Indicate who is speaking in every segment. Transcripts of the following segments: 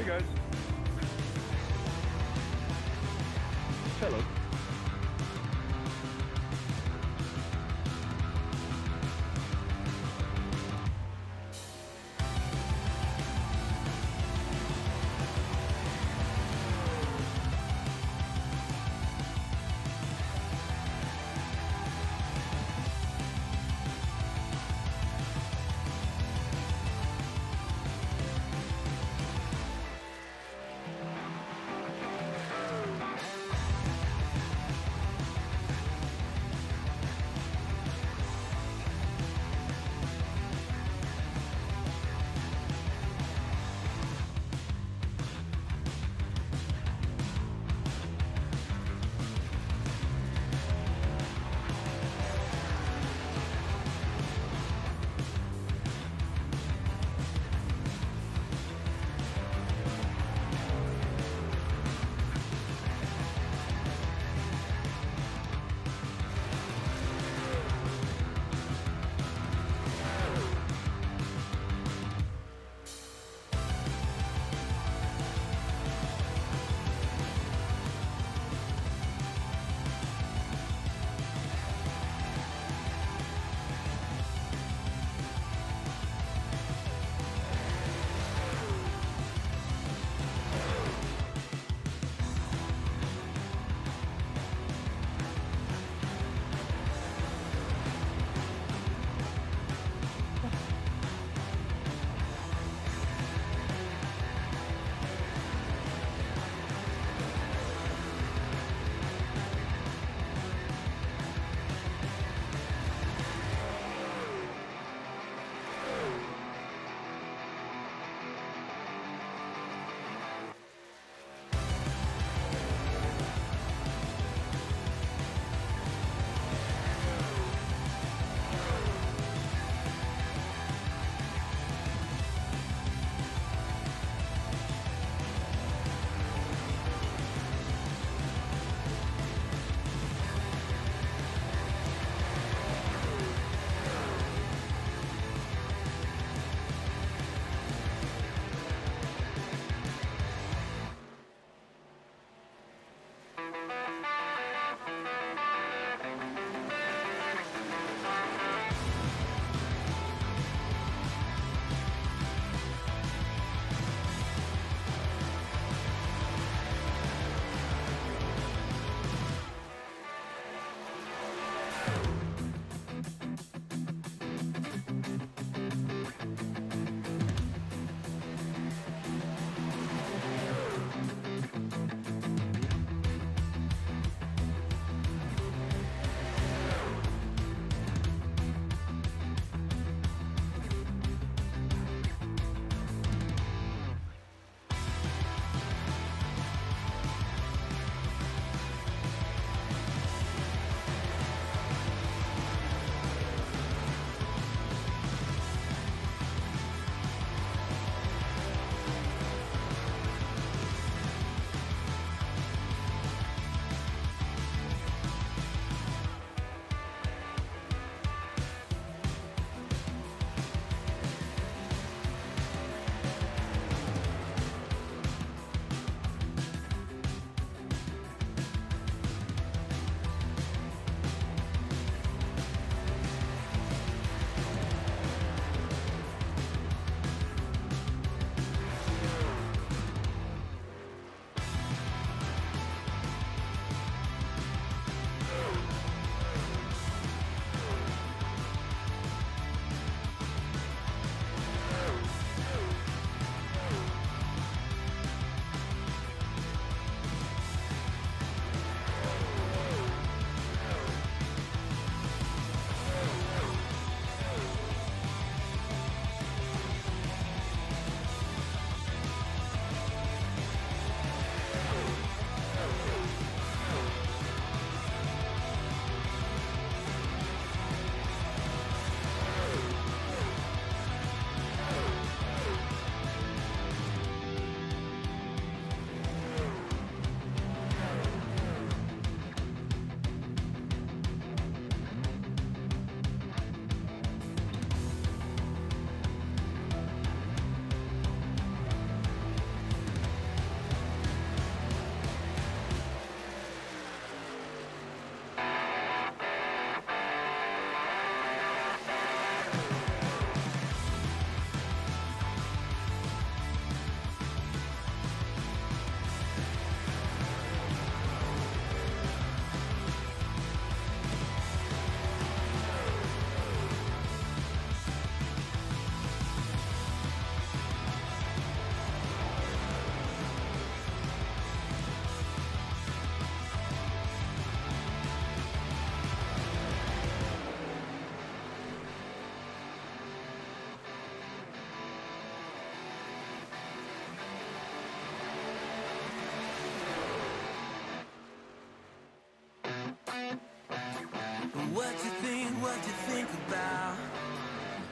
Speaker 1: guys. Hello.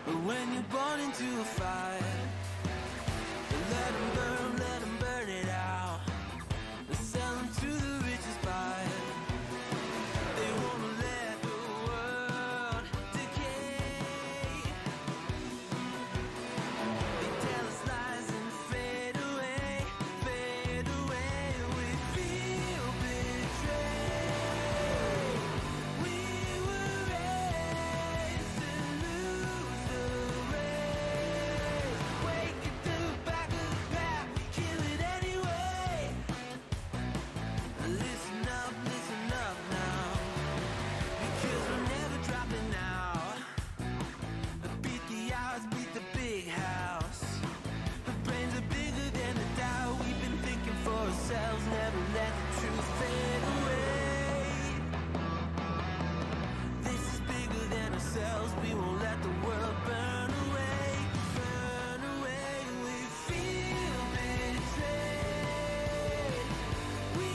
Speaker 2: But when you're born into a fire, let them burn it out. They sell them to the richest buyer. They wanna let the world decay. They tell us lies and fade away, fade away. We feel betrayed. We were raised to lose the race. Wake at the back of the pack, kill it anyway. Listen up now, because we're never dropping out. Beat the odds, beat the big house. The brains are bigger than the doubt. We've been thinking for ourselves, never let the truth fade away. This is bigger than ourselves, we won't let the world burn away. Burn away, we feel betrayed. We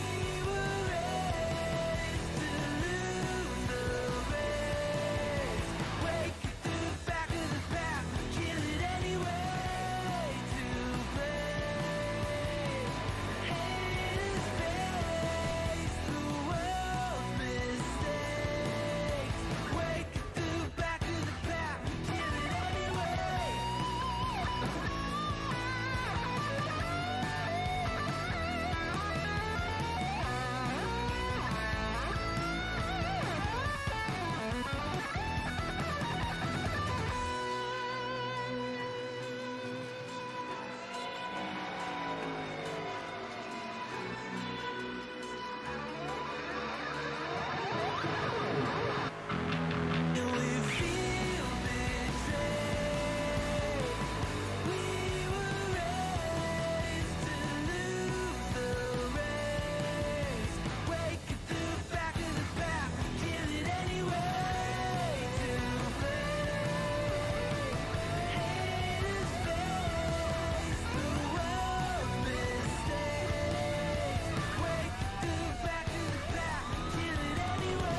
Speaker 2: were raised to lose the race. Wake at the back of the pack, kill it anyway. To play, haters face the world's mistakes. Wake at the back of the pack, kill it anyway. And we feel betrayed. We were raised to lose the race. Wake at the back of the pack, kill it anyway. To play, haters face the world's mistakes. Wake at the back of the pack, kill it anyway.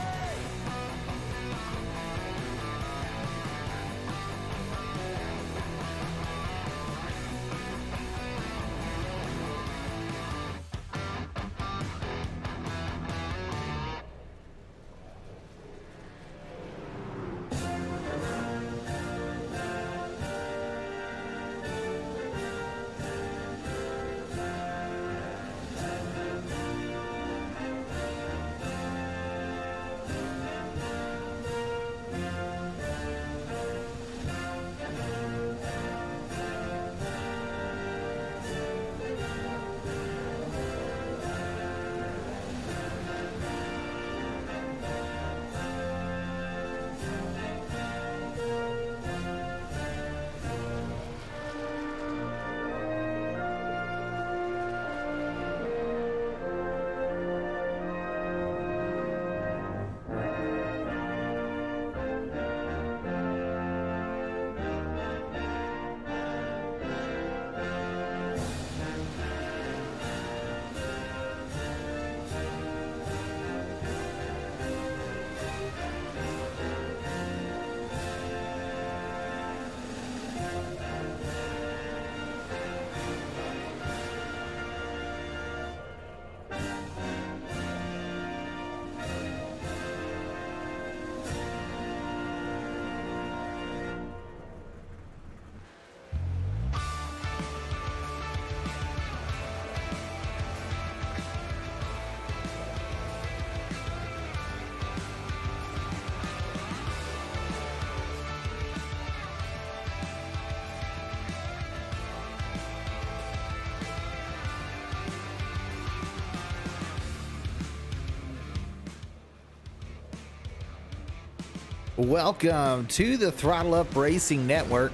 Speaker 3: Welcome to the Throttle Up Racing Network.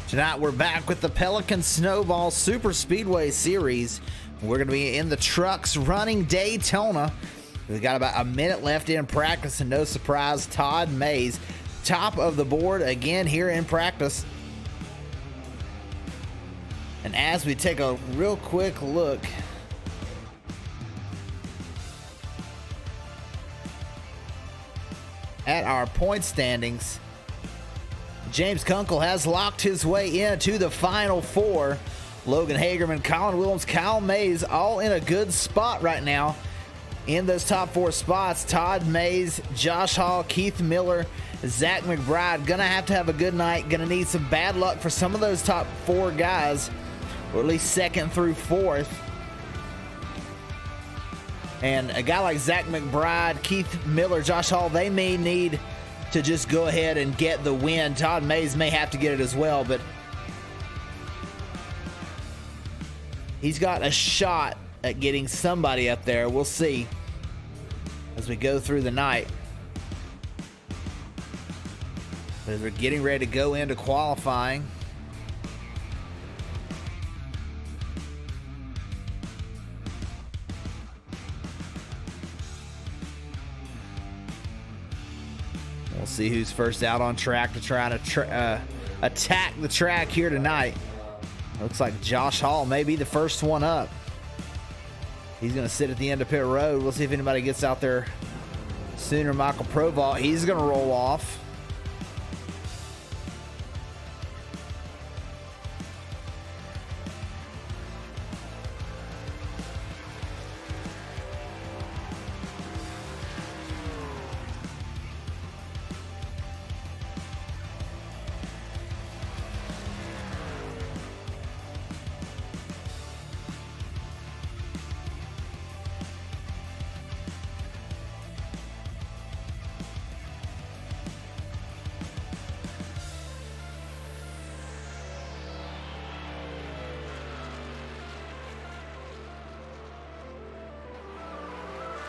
Speaker 3: Tonight we're back with the Pelican Snowball Superspeedway Series. We're going to be in the trucks running Daytona. We've got about a minute left in practice, and no surprise, Todd Mays, top of the board again here in practice. And as we take a real quick look at our point standings, James Kunkel has locked his way into the final four. Logan Hagerman, Colin Williams, Kyle Mays all in a good spot right now. In those top four spots, Todd Mays, Josh Hall, Keith Miller, Zach McBride. Gonna have to have a good night. Gonna need some bad luck for some of those top four guys, or at least second through fourth. And a guy like Zach McBride, Keith Miller, Josh Hall, they may need to just go ahead and get the win. Todd Mays may have to get it as well, but he's got a shot at getting somebody up there. We'll see as we go through the night. But as we're getting ready to go into qualifying, we'll see who's first out on track to try to attack the track here tonight. Looks like Josh Hall may be the first one up. He's going to sit at the end of pit road. We'll see if anybody gets out there sooner. Michael Provault, he's going to roll off.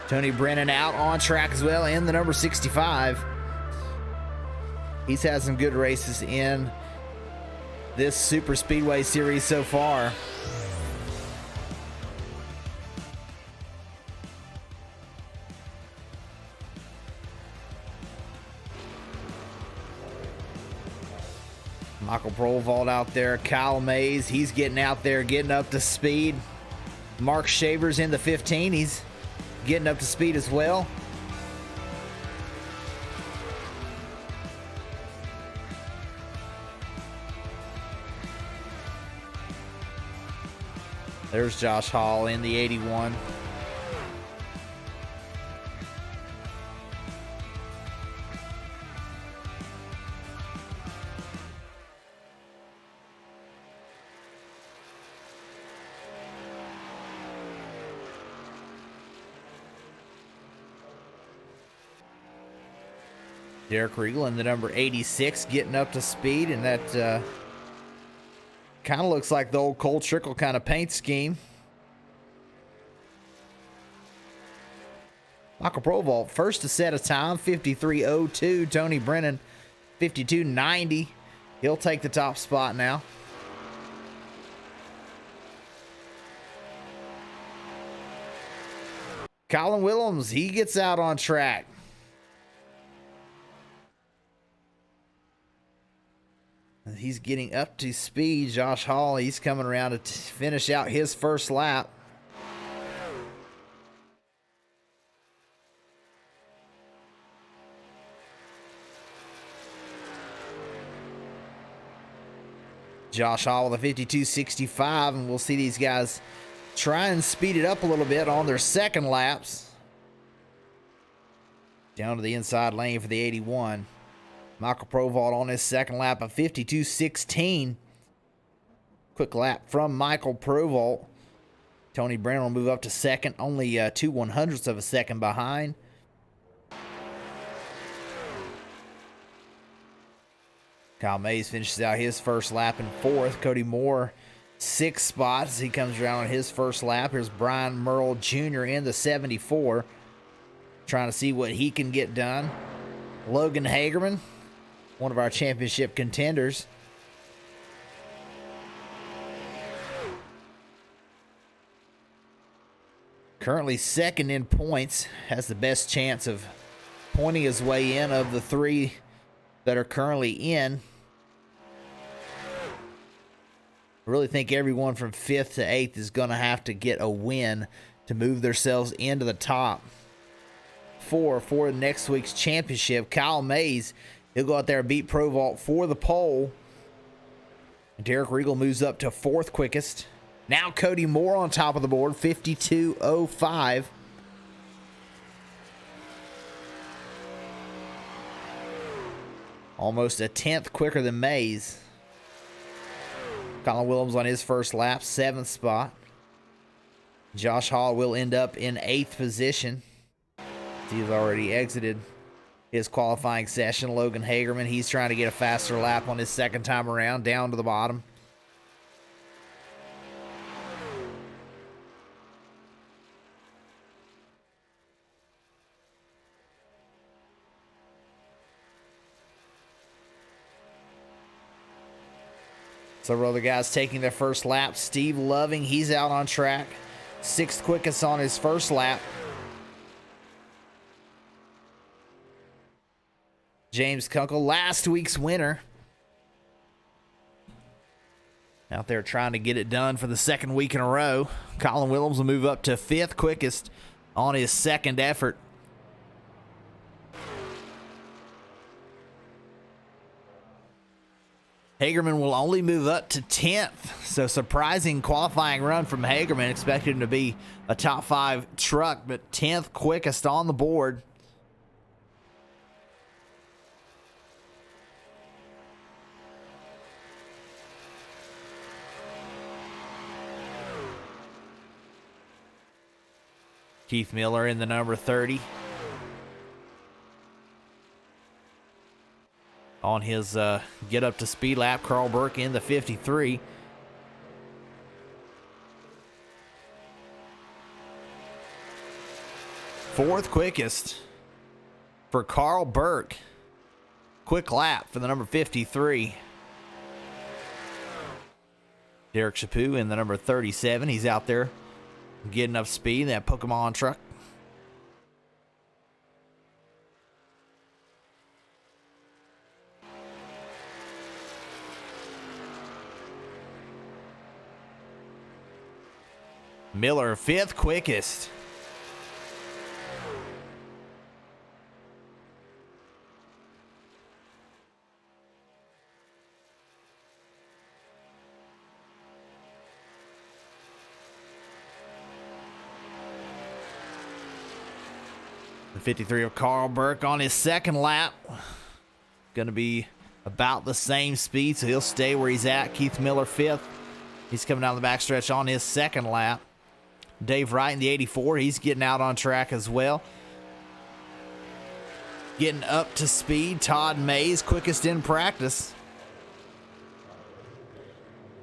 Speaker 3: Tony Brennan out on track as well in the number 65. He's had some good races in this Super Speedway series so far. Michael Provault out there. Kyle Mays, he's getting out there, getting up to speed. Mark Shavers in the 15. He's getting up to speed as well. There's Josh Hall in the 81. Derek Riegel in the number 86 getting up to speed, and that kind of looks like the old Cole Trickle kind of paint scheme. Michael Provault first to set a time, 53.02. Tony Brennan, 52.90. He'll take the top spot now. Colin Williams, he gets out on track. He's getting up to speed. Josh Hall, he's coming around to finish out his first lap. Josh Hall with a 52.65, and we'll see these guys try and speed it up a little bit on their second laps. Down to the inside lane for the 81. Michael Provault on his second lap of 52.16. Quick lap from Michael Provault. Tony Brennan will move up to second, only 0.02 of a second behind. Kyle Mays finishes out his first lap in fourth. Cody Moore, 6 spots. He comes around on his first lap. Here's Brian Merle Jr. in the 74. Trying to see what he can get done. Logan Hagerman, one of our championship contenders. Currently second in points, has the best chance of pointing his way in of the 3 that are currently in. I really think everyone from 5th to 8th is going to have to get a win to move themselves into the top 4 for next week's championship. Kyle Mays, He'll go out there and beat Pro Vault for the pole. Derek Regal moves up to 4th quickest. Now Cody Moore on top of the board, 52.05. Almost a 10th quicker than Mays. Colin Williams on his first lap, 7th spot. Josh Hall will end up in 8th position. He's already exited his qualifying session. Logan Hagerman, he's trying to get a faster lap on his second time around, down to the bottom. Several other guys taking their first lap. Steve Loving, he's out on track. 6th quickest on his first lap. James Kunkel, last week's winner. Out there trying to get it done for the 2nd week in a row. Colin Williams will move up to 5th quickest on his 2nd effort. Hagerman will only move up to 10th. So surprising qualifying run from Hagerman. Expected him to be a top 5 truck, but 10th quickest on the board. Keith Miller in the number 30. On his get up to speed lap, Carl Burke in the 53. Fourth quickest for Carl Burke. Quick lap for the number 53. Derek Chaput in the number 37. He's out there getting up speed in that Pokemon truck. Miller, 5th quickest. The 53 of Carl Burke on his 2nd lap. Going to be about the same speed, so he'll stay where he's at. Keith Miller, 5th. He's coming down the backstretch on his 2nd lap. Dave Wright in the 84, he's getting out on track as well. Getting up to speed, Todd Mays, quickest in practice.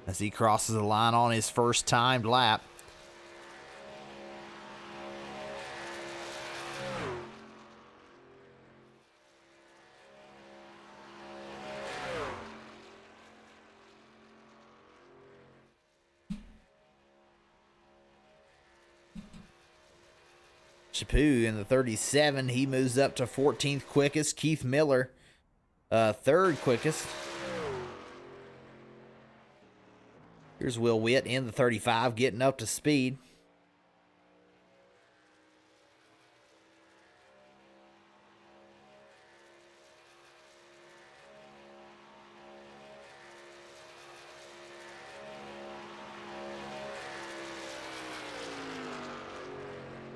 Speaker 3: As he crosses the line on his first timed lap. Chaput in the 37, he moves up to 14th quickest. Keith Miller, 3rd quickest. Here's Will Witt in the 35, getting up to speed.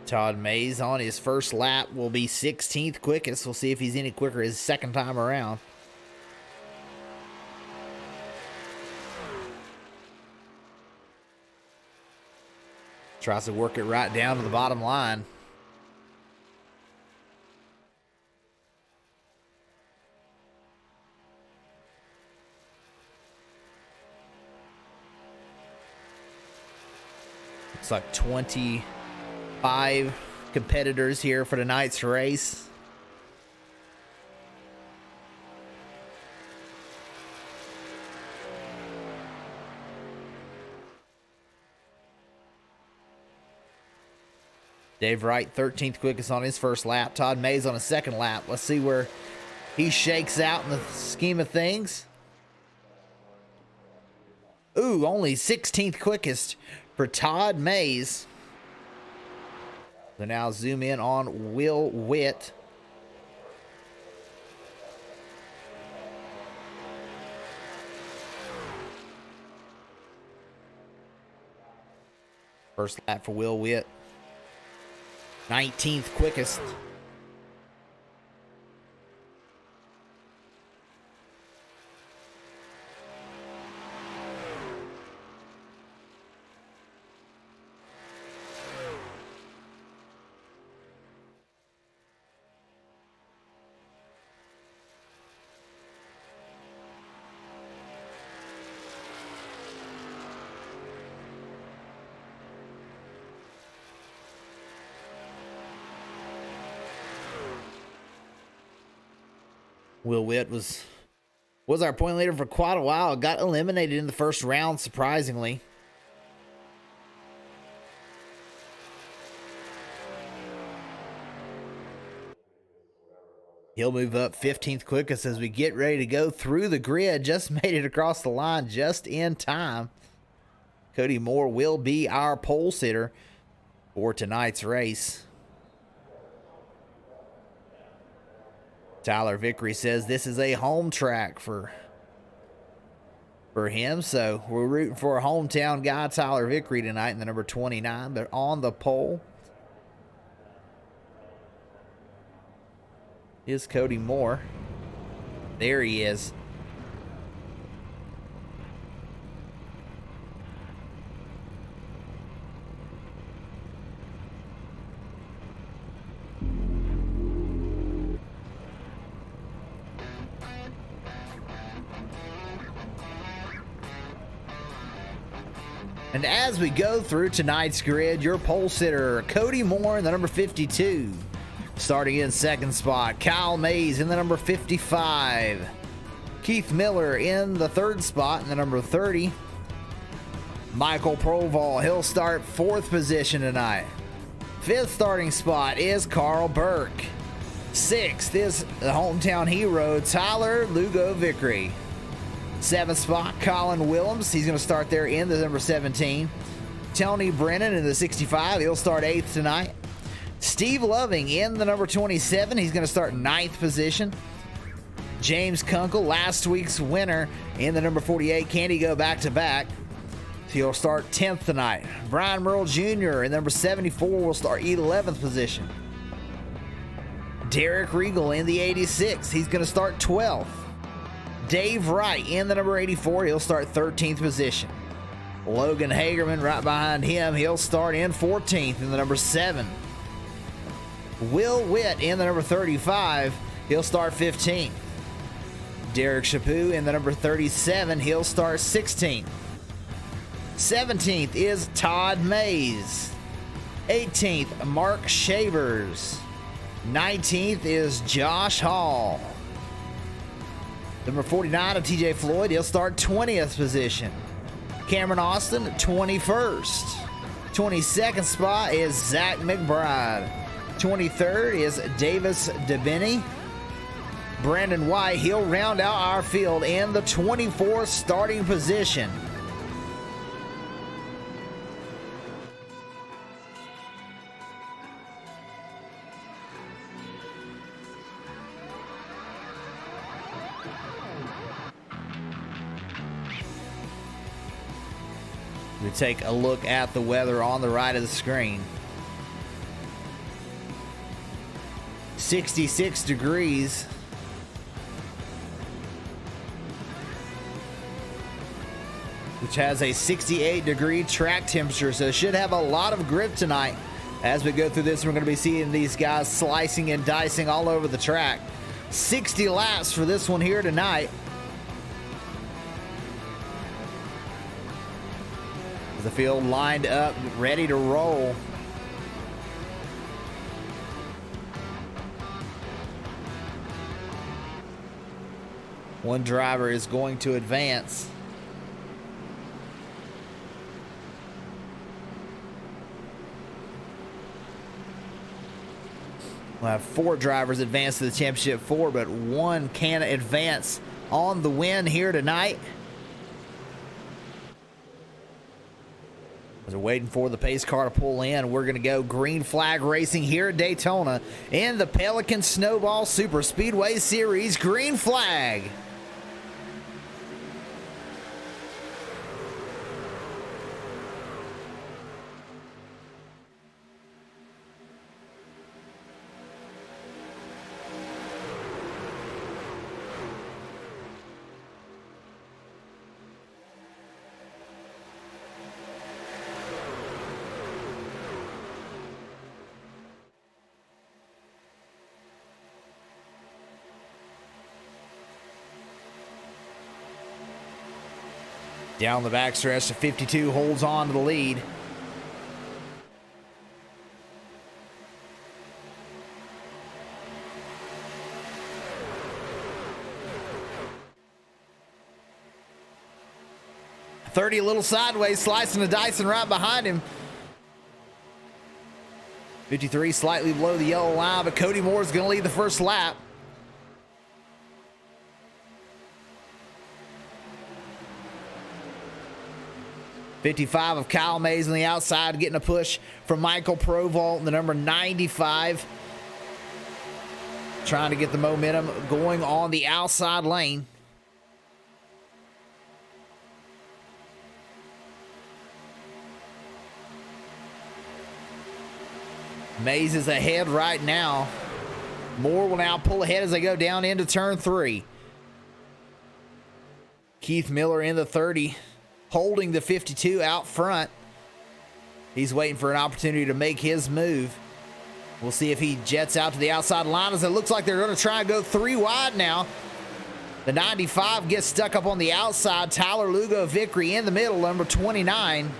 Speaker 3: Todd Mays on his first lap will be 16th quickest. We'll see if he's any quicker his 2nd time around. Tries to work it right down to the bottom line. Looks like 25 competitors here for tonight's race. Dave Wright, 13th quickest on his first lap. Todd Mays on his 2nd lap. Let's see where he shakes out in the scheme of things. Ooh, only 16th quickest for Todd Mays. So now zoom in on Will Witt. First lap for Will Witt. 19th quickest. Will Witt was our point leader for quite a while. Got eliminated in the first round, surprisingly. He'll move up 15th quickest as we get ready to go through the grid. Just made it across the line just in time. Cody Moore will be our pole sitter for tonight's race. Tyler Vickery says this is a home track for him, so we're rooting for a hometown guy, Tyler Vickery, tonight in the number 29, but on the pole is Cody Moore. There he is. And as we go through tonight's grid, your pole sitter, Cody Moore in the number 52. Starting in second spot, Kyle Mays in the number 55. Keith Miller in the third spot in the number 30. Michael Proval, he'll start fourth position tonight. Fifth starting spot is Carl Burke. Sixth is the hometown hero, Tyler Lugo Vickery. Seventh spot, Colin Willems. He's going to start there in the number 17. Tony Brennan in the 65. He'll start eighth tonight. Steve Loving in the number 27. He's going to start ninth position. James Kunkel, last week's winner, in the number 48. Can he go back to back? He'll start 10th tonight. Brian Merle Jr. in number 74 will start 11th position. Derek Regal in the 86. He's going to start 12th. Dave Wright in the number 84. He'll start 13th position. Logan Hagerman right behind him. He'll start in 14th in the number 7. Will Witt in the number 35. He'll start 15th. Derek Chaput in the number 37. He'll start 16th. 17th is Todd Mays. 18th, Mark Shavers. 19th is Josh Hall. Number 49 of TJ Floyd, he'll start 20th position. Cameron Austin, 21st. 22nd spot is Zach McBride. 23rd is Davis DeBenny. Brandon White, he'll round out our field in the 24th starting position. We take a look at the weather on the right of the screen. 66 degrees. Which has a 68-degree track temperature, so should have a lot of grip tonight. As we go through this, we're going to be seeing these guys slicing and dicing all over the track. 60 laps for this one here tonight. The field lined up, ready to roll. One driver is going to advance. We'll have 4 drivers advance to the championship 4, but one can advance on the win here tonight. As we're waiting for the pace car to pull in, we're going to go green flag racing here at Daytona in the Pelican Snowball Superspeedway Series. Green flag. Down the backstretch, the 52 holds on to the lead. .30 a little sideways, slicing and dicing right behind him. 53 slightly below the yellow line, but Cody Moore is going to lead the first lap. .55 of Kyle Mays on the outside, getting a push from Michael Provault, the number 95. Trying to get the momentum going on the outside lane. Mays is ahead right now. Moore will now pull ahead as they go down into turn 3. Keith Miller in the 30, holding the 52 out front. He's waiting for an opportunity to make his move. We'll see if he jets out to the outside line, as it looks like they're going to try and go 3 wide now. The 95 gets stuck up on the outside. Tyler Lugo Vickery in the middle, number 29.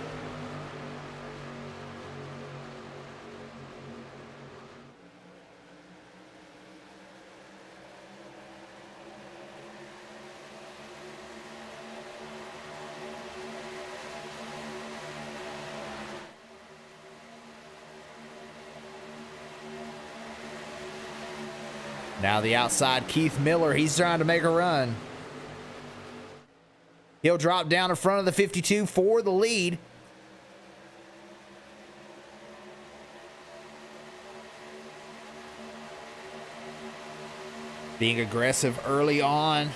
Speaker 3: Now the outside, Keith Miller, he's trying to make a run. He'll drop down in front of the 52 for the lead. Being aggressive early on.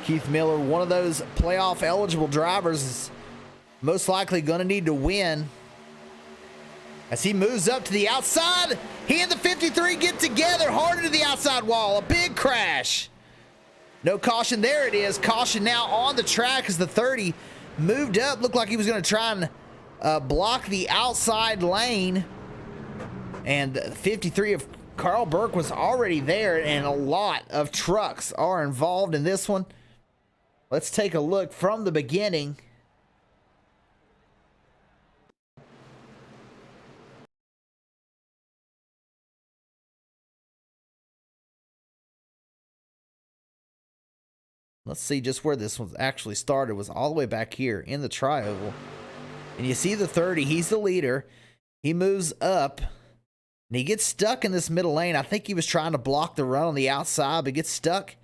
Speaker 3: Keith Miller, one of those playoff eligible drivers, is most likely going to need to win. As he moves up to the outside, he and the 53 get together hard into the outside wall. A big crash. No caution. There it is. Caution now on the track as the 30 moved up. Looked like he was going to try and block the outside lane. And the 53 of Carl Burke was already there, and a lot of trucks are involved in this one. Let's take a look from the beginning. Let's see just where this one actually started. Was all the way back here in the tri-oval. And you see the 30, he's the leader. He moves up, and he gets stuck in this middle lane. I think he was trying to block the run on the outside, but gets stuck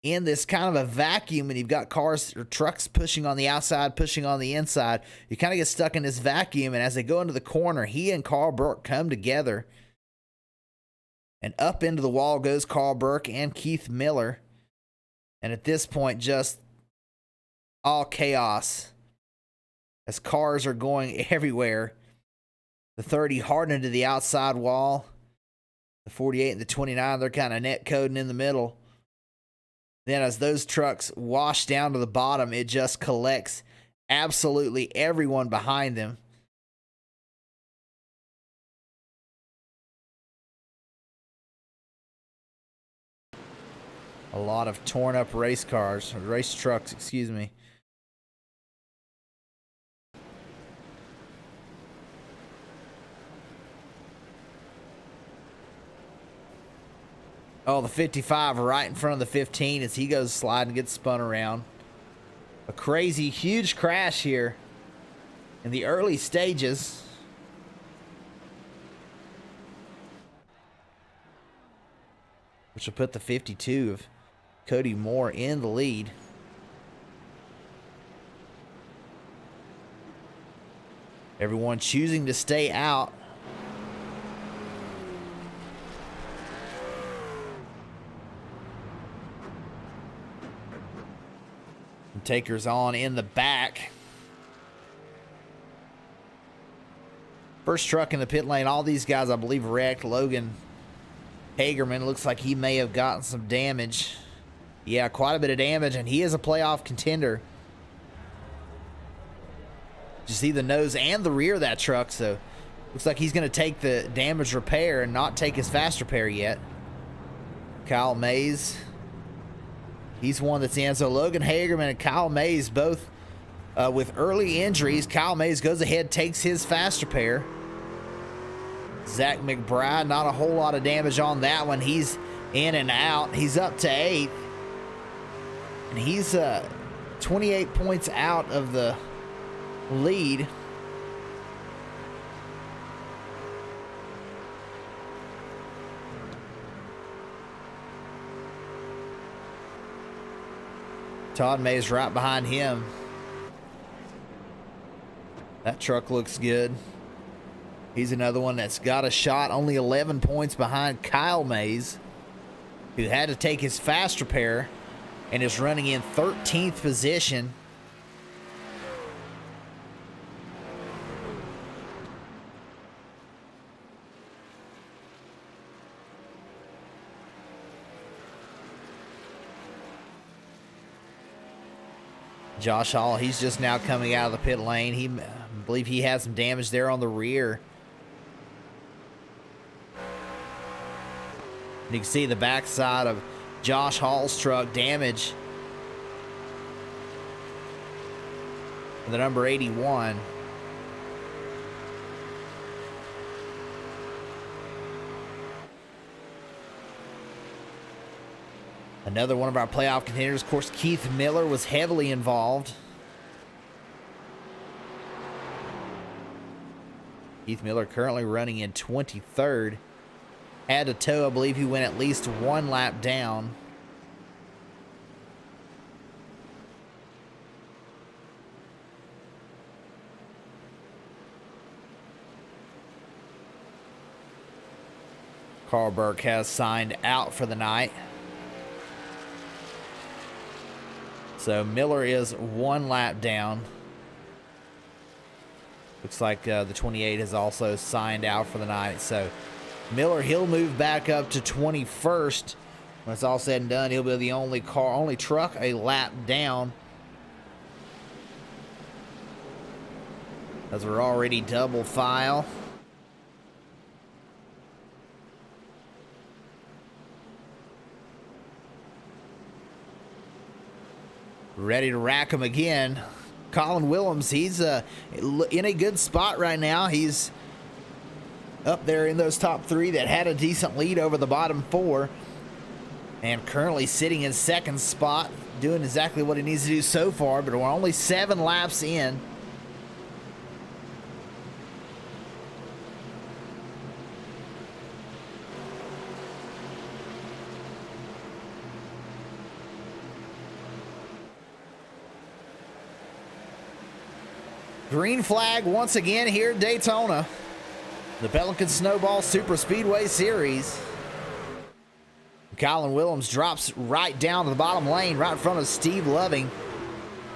Speaker 3: in this kind of a vacuum, and you've got cars or trucks pushing on the outside, pushing on the inside. You kind of get stuck in this vacuum, and as they go into the corner, he and Carl Burke come together. And up into the wall goes Carl Burke and Keith Miller. And at this point, just all chaos as cars are going everywhere. The 30 hard into the outside wall. The 48 and the 29, they're kind of net coding in the middle. Then as those trucks wash down to the bottom, it just collects absolutely everyone behind them. A lot of torn up race cars, or race trucks, excuse me. Oh, the 55 right in front of the 15 as he goes sliding and gets spun around. A crazy, huge crash here in the early stages. Which will put the 52 of Cody Moore in the lead. Everyone choosing to stay out. And Taker's on in the back. First truck in the pit lane. All these guys, I believe, wrecked. Logan Hagerman looks like he may have gotten some damage. Yeah, quite a bit of damage, and he is a playoff contender. You see the nose and the rear of that truck, so looks like he's going to take the damage repair and not take his fast repair yet. Kyle Mays He's one that's in. So Logan Hagerman and Kyle Mays both with early injuries. Kyle Mays goes ahead, takes his faster pair. Zach McBride, not a whole lot of damage on that one. He's in and out. He's up to 8th. And he's 28 points out of the lead. Todd Mays right behind him. That truck looks good. He's another one that's got a shot, only 11 points behind Kyle Mays, who had to take his faster pair and is running in 13th position. Josh Hall, he's just now coming out of the pit lane. I believe he had some damage there on the rear. You can see the backside of Josh Hall's truck damage. The number 81. Another one of our playoff contenders. Of course, Keith Miller was heavily involved. Keith Miller currently running in 23rd. Had to tow, I believe he went at least one lap down. Carl Burke has signed out for the night. So Miller is one lap down. Looks like the 28 has also signed out for the night. So Miller, he'll move back up to 21st. When it's all said and done, he'll be the only truck a lap down. As we're already double file. Ready to rack him again. Colin Willems, he's in a good spot right now. He's up there in those top 3 that had a decent lead over the bottom 4. And currently sitting in 2nd spot, doing exactly what he needs to do so far, but we're only 7 laps in. Green flag once again here at Daytona. The Pelican Snowball Superspeedway Series. Colin Willems drops right down to the bottom lane, right in front of Steve Loving.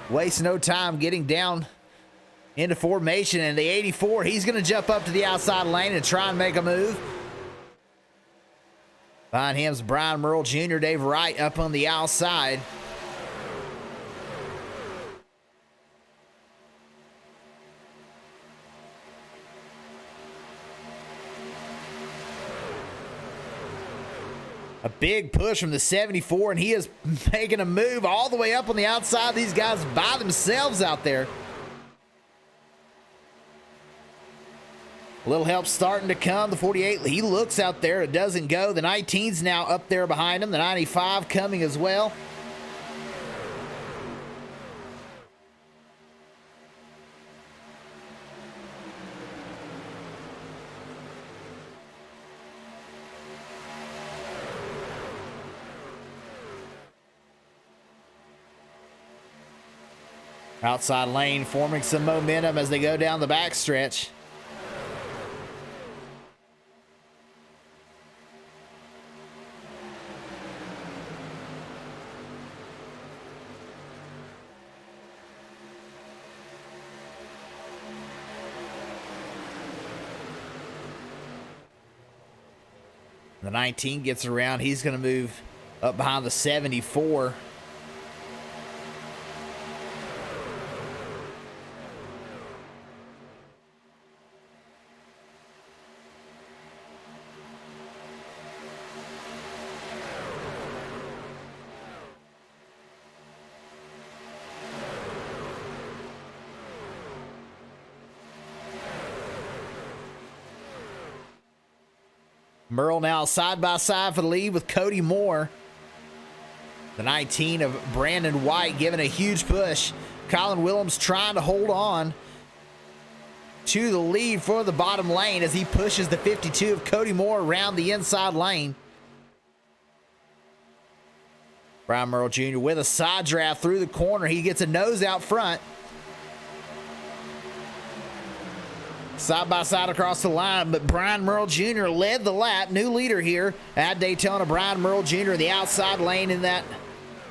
Speaker 3: Wastes no time getting down into formation, and the 84, he's going to jump up to the outside lane and try and make a move. Behind him is Brian Merle Jr., Dave Wright up on the outside. A big push from the 74, and he is making a move all the way up on the outside. These guys by themselves out there. A little help starting to come. The 48, he looks out there. It doesn't go. The 19's now up there behind him. The 95 coming as well. Outside lane forming some momentum as they go down the backstretch. The 19 gets around. He's going to move up behind the 74. Merle now side by side for the lead with Cody Moore. The 19 of Brandon White giving a huge push. Colin Willems trying to hold on to the lead for the bottom lane as he pushes the 52 of Cody Moore around the inside lane. Brian Merle Jr. with a side draft through the corner. He gets a nose out front. Side by side across the line, but Brian Merle Jr. led the lap. New leader here at Daytona. Brian Merle Jr. in the outside lane in that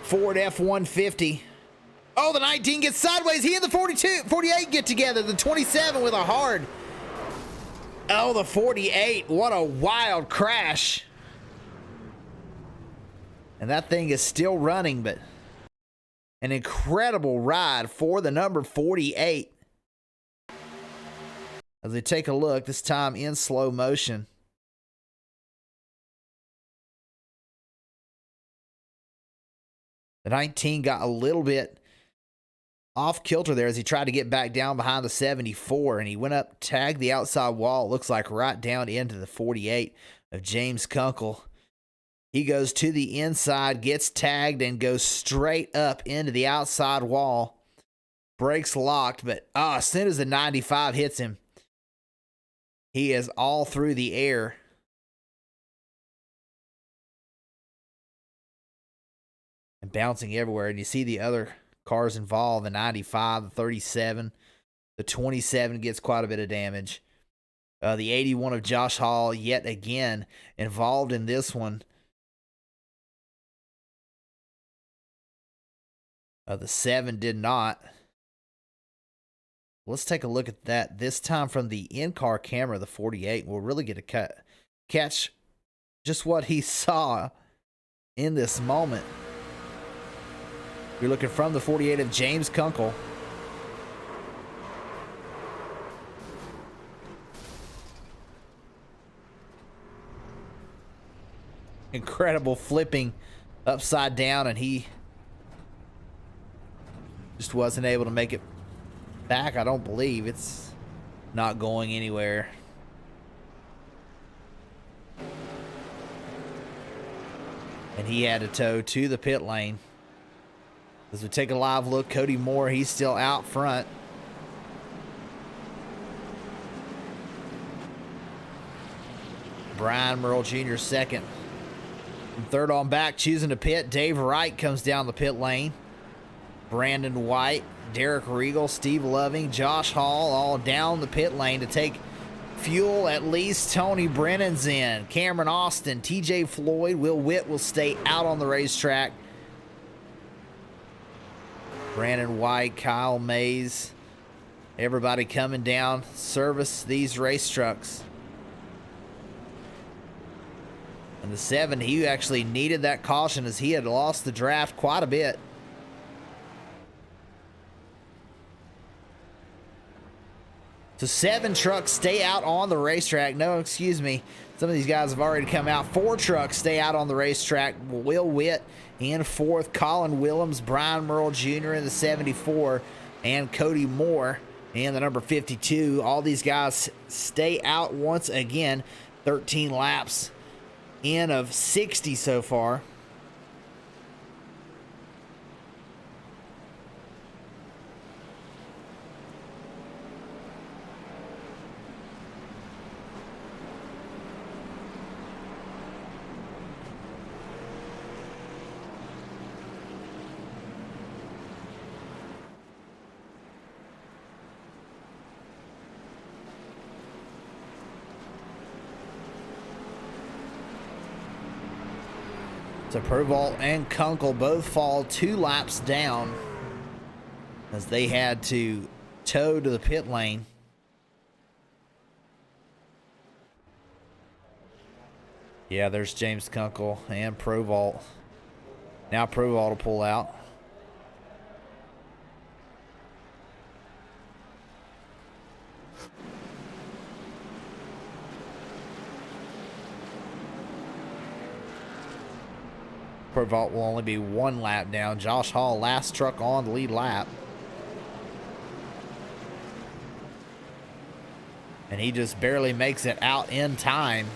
Speaker 3: Ford F-150. Oh, the 19 gets sideways. He and the 48 get together. The 27 with a hard. Oh, the 48. What a wild crash. And that thing is still running, but an incredible ride for the number 48. As they take a look, this time in slow motion. The 19 got a little bit off kilter there as he tried to get back down behind the 74, and he went up, tagged the outside wall, looks like right down into the 48 of James Kunkel. He goes to the inside, gets tagged, and goes straight up into the outside wall. Brakes locked, but as soon as the 95 hits him, he is all through the air. And bouncing everywhere. And you see the other cars involved, the 95, the 37, the 27 gets quite a bit of damage. The 81 of Josh Hall yet again involved in this one. The 7 did not. Let's take a look at that. This time from the in-car camera, the 48. We'll really get a catch just what he saw in this moment. You're looking from the 48 of James Kunkel. Incredible flipping upside down, and he just wasn't able to make it back. I don't believe it's not going anywhere. And he had to tow to the pit lane. As we take a live look, Cody Moore, he's still out front. Brian Merle Jr. second. And third on back, choosing to pit. Dave Wright comes down the pit lane. Brandon White, Derek Regal, Steve Loving, Josh Hall all down the pit lane to take fuel. At least Tony Brennan's in. Cameron Austin, TJ Floyd, Will Witt will stay out on the racetrack. Brandon White, Kyle Mays, everybody coming down, service these race trucks. And the 7, he actually needed that caution as he had lost the draft quite a bit. So 7 trucks stay out on the racetrack. No, excuse me. Some of these guys have already come out. 4 trucks stay out on the racetrack. Will Witt in 4th. Colin Willems, Brian Merle Jr. in the 74. And Cody Moore in the number 52. All these guys stay out once again. 13 laps in of 60 so far. So Provault and Kunkel both fall 2 laps down as they had to tow to the pit lane. Yeah, there's James Kunkel and Provault. Now Provault will pull out. Provault will only be 1 lap down. Josh Hall, last truck on the lead lap. And he just barely makes it out in time.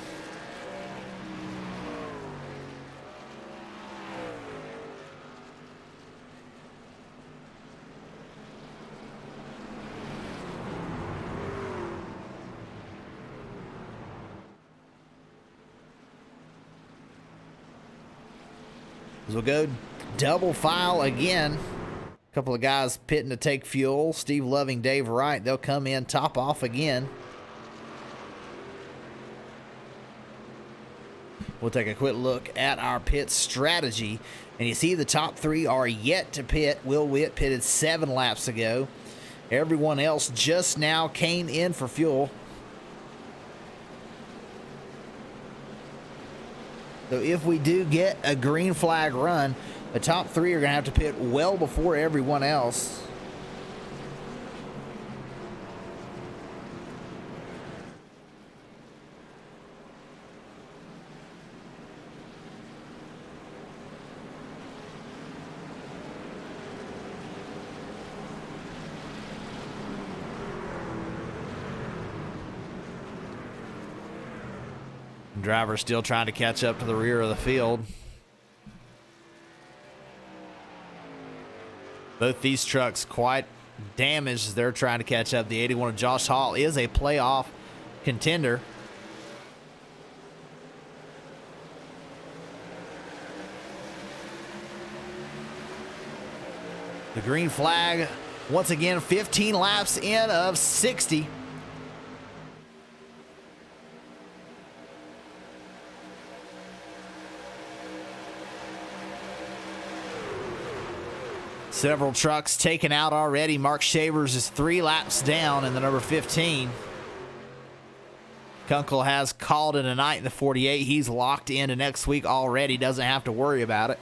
Speaker 3: As we'll go double file again. A couple of guys pitting to take fuel. Steve Loving, Dave Wright. They'll come in, top off again. We'll take a quick look at our pit strategy. And you see the top three are yet to pit. Will Witt pitted 7 laps ago. Everyone else just now came in for fuel. So if we do get a green flag run, the top three are going to have to pit well before everyone else. Driver still trying to catch up to the rear of the field. Both these trucks quite damaged as they're trying to catch up. The 81 of Josh Hall is a playoff contender. The green flag, once again, 15 laps in of 60. Several trucks taken out already. Mark Shavers is 3 laps down in the number 15. Kunkel has called it a night in the 48. He's locked into next week already. Doesn't have to worry about it.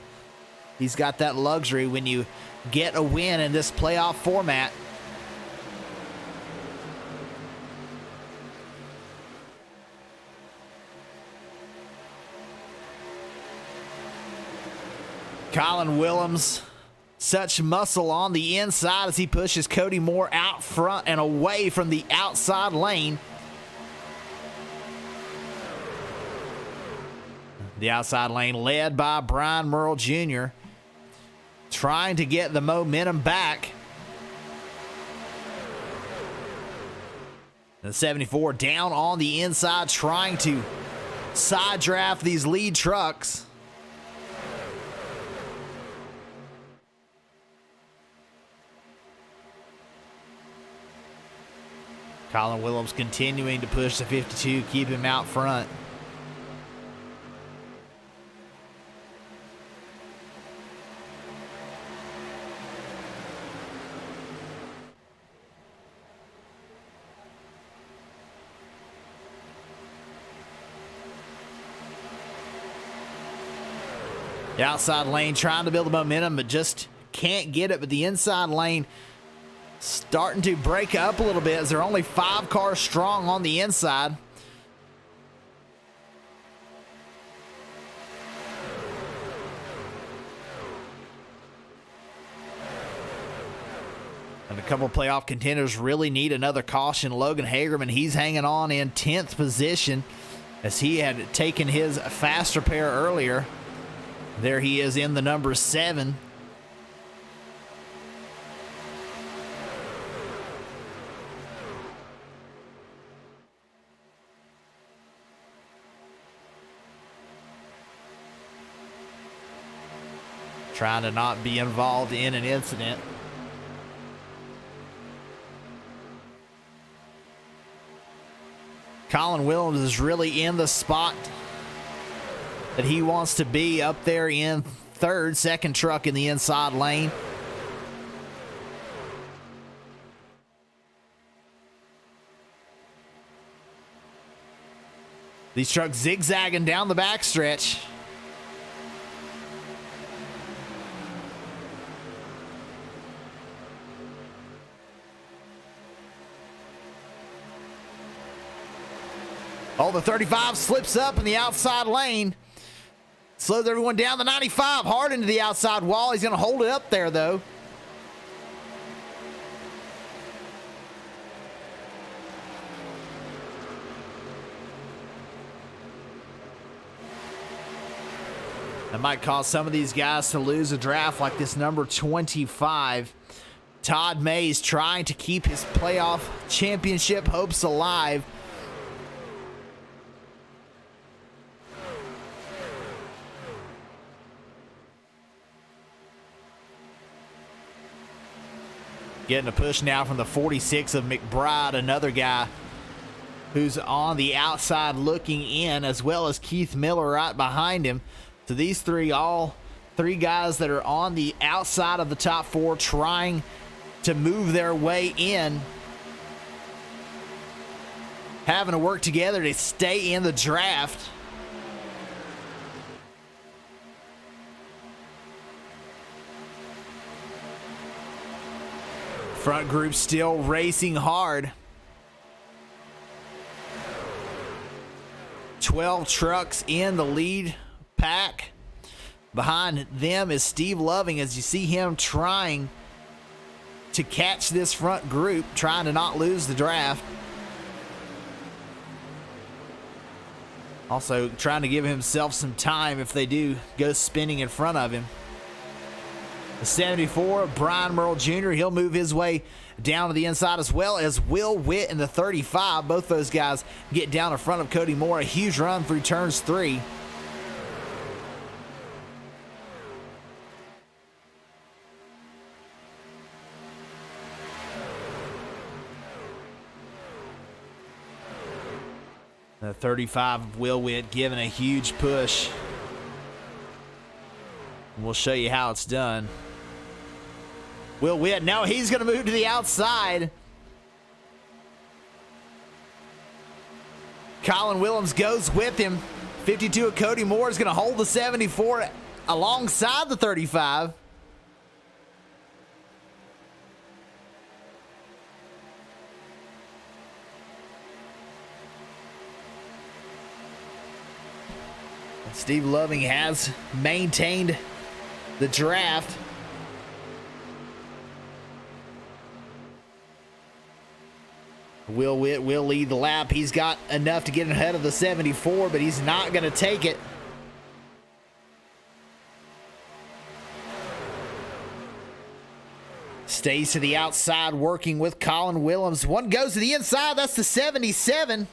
Speaker 3: He's got that luxury when you get a win in this playoff format. Colin Willems, such muscle on the inside as he pushes Cody Moore out front and away from the outside lane. The outside lane led by Brian Merle Jr., trying to get the momentum back. The 74 down on the inside, trying to side draft these lead trucks. Colin Willems continuing to push the 52, keep him out front. The outside lane trying to build the momentum, but just can't get it. But the inside lane starting to break up a little bit as they're only 5 cars strong on the inside. And a couple of playoff contenders really need another caution. Logan Hagerman, he's hanging on in 10th position as he had taken his faster pair earlier. There he is in the number 7. Trying to not be involved in an incident. Colin Willems is really in the spot that he wants to be, up there in third, second truck in the inside lane. These trucks zigzagging down the backstretch. Oh, the 35 slips up in the outside lane. Slows everyone down. The 95 hard into the outside wall. He's going to hold it up there, though. That might cause some of these guys to lose a draft, like this number 25. Todd Mays trying to keep his playoff championship hopes alive. Getting a push now from the 46 of McBride, another guy who's on the outside looking in, as well as Keith Miller right behind him. So these three, all three guys that are on the outside of the top four trying to move their way in, having to work together to stay in the draft. Front group still racing hard. 12 trucks in the lead pack. Behind them is Steve Loving, as you see him trying to catch this front group, trying to not lose the draft. Also trying to give himself some time if they do go spinning in front of him. The 74, Brian Merle Jr., he'll move his way down to the inside, as well as Will Witt in the 35. Both those guys get down in front of Cody Moore. A huge run through turns 3. The 35, Will Witt, giving a huge push. We'll show you how it's done. Will Witt, now he's going to move to the outside. Colin Willems goes with him. 52 of Cody Moore is going to hold the 74 alongside the 35. Steve Loving has maintained the draft. Will Witt will lead the lap. He's got enough to get ahead of the 74, but he's not going to take it. Stays to the outside working with Colin Willems. One goes to the inside. That's the 77.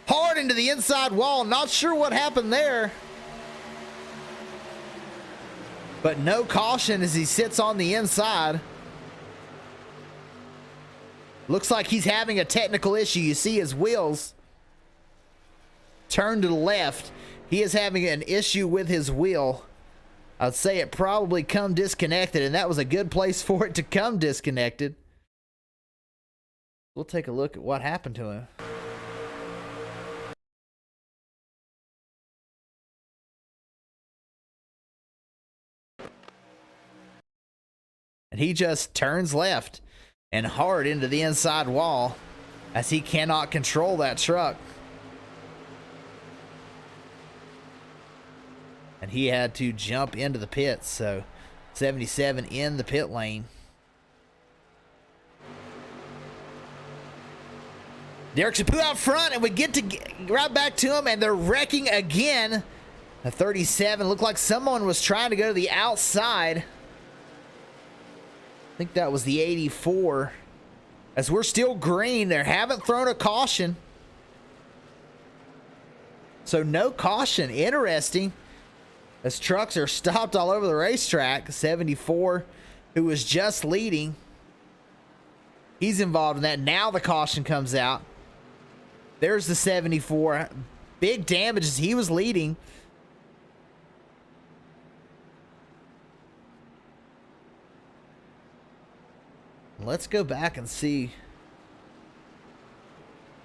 Speaker 3: Hard into the inside wall. Not sure what happened there. But no caution as he sits on the inside. Looks like he's having a technical issue. You see his wheels turn to the left. He is having an issue with his wheel. I'd say it probably come disconnected, and that was a good place for it to come disconnected. We'll take a look at what happened to him. And he just turns left and hard into the inside wall as he cannot control that truck. And he had to jump into the pits, so 77 in the pit lane. Derek Chaput out front, and we get right back to him, and they're wrecking again. The 37 looked like someone was trying to go to the outside. I think that was the 84. As we're still green, they haven't thrown a caution. So no caution. Interesting. As trucks are stopped all over the racetrack. 74, who was just leading, he's involved in that. Now the caution comes out. There's the 74. Big damage as he was leading. Let's go back and see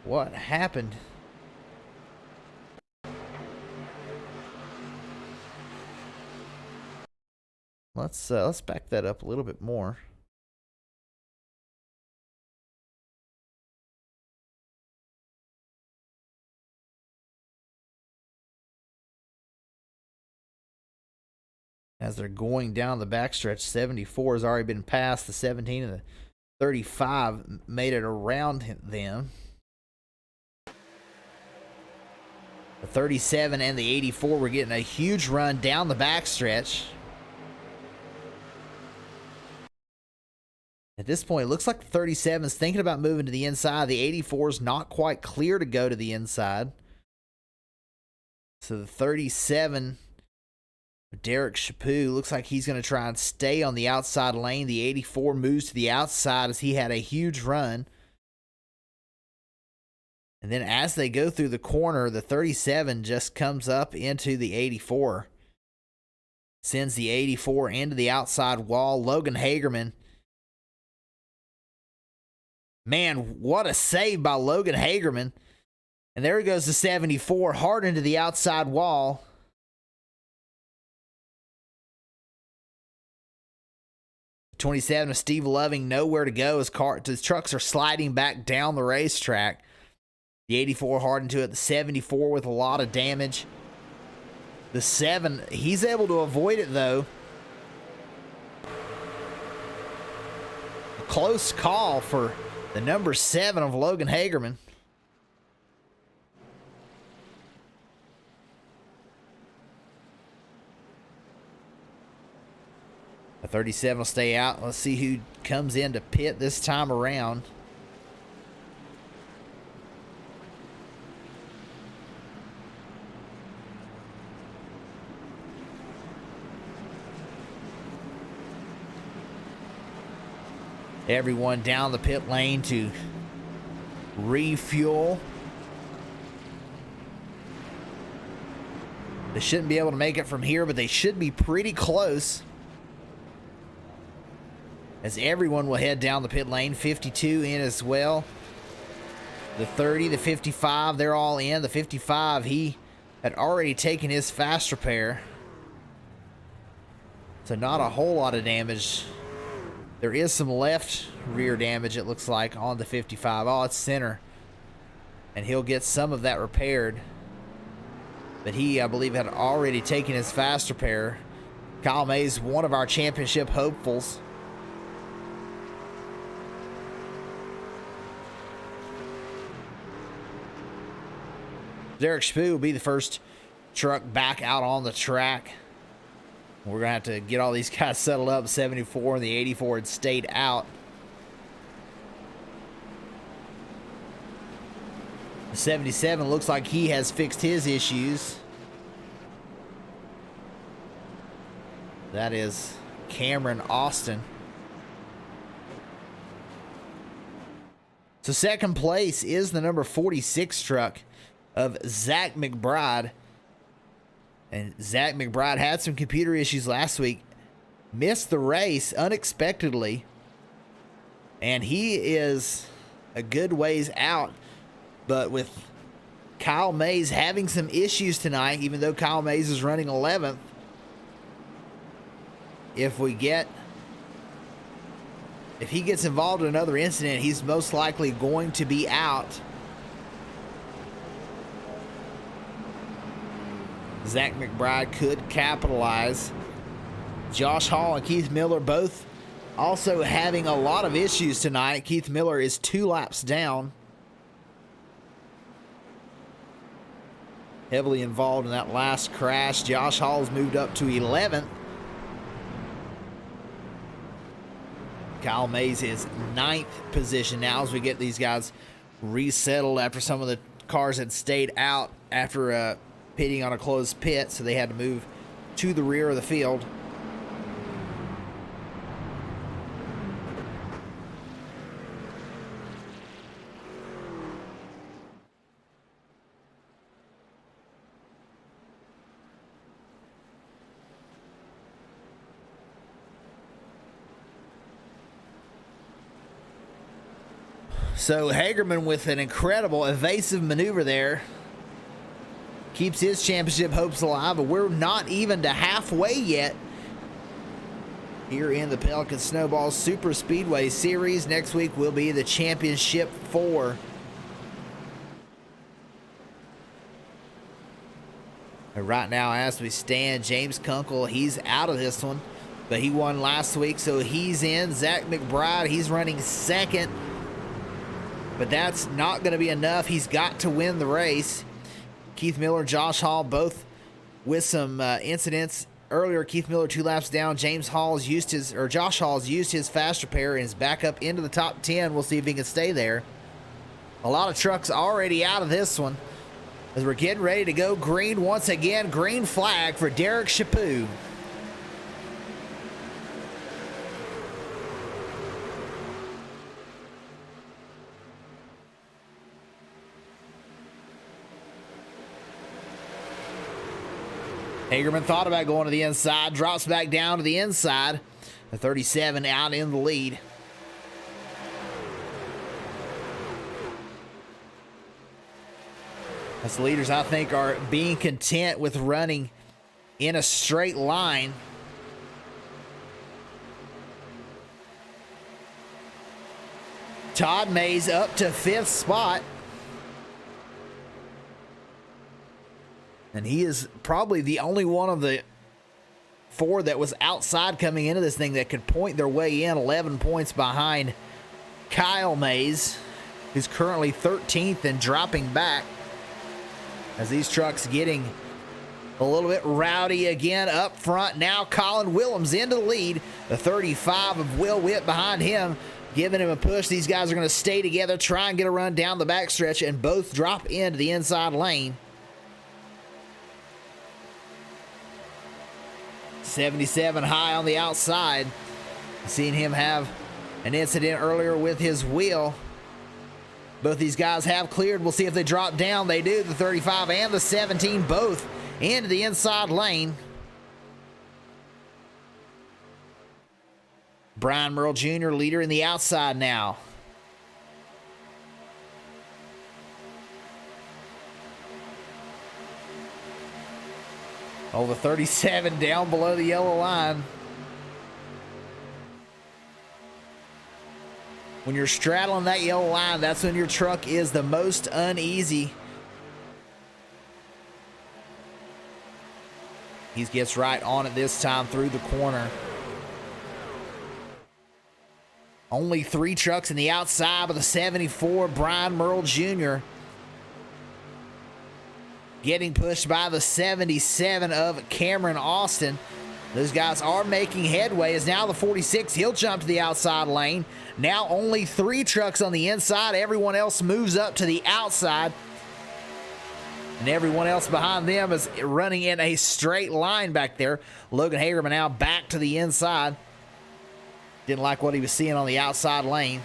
Speaker 3: what happened. Let's back that up a little bit more. As they're going down the backstretch, 74 has already been passed. The 17 and the 35 made it around them. The 37 and the 84 were getting a huge run down the backstretch. At this point, it looks like the 37 is thinking about moving to the inside. The 84 is not quite clear to go to the inside. So the 37 Derek Chapu looks like he's going to try and stay on the outside lane. The 84 moves to the outside as he had a huge run. And then as they go through the corner, the 37 just comes up into the 84. Sends the 84 into the outside wall. Logan Hagerman. Man, what a save by Logan Hagerman. And there he goes to 74, hard into the outside wall. '27 of Steve Loving, nowhere to go as his trucks are sliding back down the racetrack. The 84 hard into it. The 74 with a lot of damage. The 7, he's able to avoid it though. A close call for the number 7 of Logan Hagerman. The 37 will stay out. Let's see who comes in to pit this time around. Everyone down the pit lane to refuel. They shouldn't be able to make it from here, but they should be pretty close. As everyone will head down the pit lane. 52 in as well. The 30, the 55, they're all in. The 55, he had already taken his fast repair. So not a whole lot of damage. There is some left rear damage, it looks like, on the 55. Oh, it's center. And he'll get some of that repaired. But he, I believe, had already taken his fast repair. Kyle Mays, one of our championship hopefuls. Derek Chapu will be the first truck back out on the track. We're going to have to get all these guys settled up. 74 and the 84 had stayed out. The 77 looks like he has fixed his issues. That is Cameron Austin. So second place is the number 46 truck of Zach McBride. And Zach McBride had some computer issues last week. Missed the race unexpectedly. And he is a good ways out. But with Kyle Mays having some issues tonight, even though Kyle Mays is running 11th, if he gets involved in another incident, he's most likely going to be out. Zach McBride could capitalize. Josh Hall and Keith Miller both also having a lot of issues tonight. Keith Miller is 2 laps down. Heavily involved in that last crash. Josh Hall's moved up to 11th. Kyle Mays is 9th position now as we get these guys resettled after some of the cars had stayed out after pitting on a closed pit, so they had to move to the rear of the field. So Hagerman with an incredible evasive maneuver there keeps his championship hopes alive, but we're not even to halfway yet here in the Pelican Snowball Superspeedway Series. Next week will be the Championship 4. And right now, as we stand, James Kunkel, he's out of this one, but he won last week, so he's in. Zach McBride, he's running 2nd, but that's not going to be enough. He's got to win the race. Keith Miller, Josh Hall, both with some incidents. Earlier, Keith Miller 2 laps down. Josh Hall's used his fast repair and is back up into the top 10. We'll see if he can stay there. A lot of trucks already out of this one. as we're getting ready to go green once again. Green flag for Derek Chaput. Hagerman thought about going to the inside, drops back down to the inside. The 37 out in the lead. As the leaders, I think, are being content with running in a straight line. Todd Mays up to 5th spot. And he is probably the only one of the 4 that was outside coming into this thing that could point their way in. 11 points behind Kyle Mays, who's currently 13th and dropping back. As these trucks getting a little bit rowdy again up front. Now Colin Willems into the lead. The 35 of Will Witt behind him, giving him a push. These guys are going to stay together, try and get a run down the backstretch, and both drop into the inside lane. 77 high on the outside. Seen him have an incident earlier with his wheel. Both these guys have cleared. We'll see if they drop down. They do. The 35 and the 17 both into the inside lane. Brian Merle Jr. leader in the outside now. Oh, the 37 down below the yellow line. When you're straddling that yellow line, that's when your truck is the most uneasy. He gets right on it this time through the corner. Only 3 trucks in the outside of the 74, Brian Merle Jr. Getting pushed by the 77 of Cameron Austin. Those guys are making headway as now the 46, he'll jump to the outside lane. Now only 3 trucks on the inside. Everyone else moves up to the outside. And everyone else behind them is running in a straight line back there. Logan Hagerman now back to the inside. Didn't like what he was seeing on the outside lane.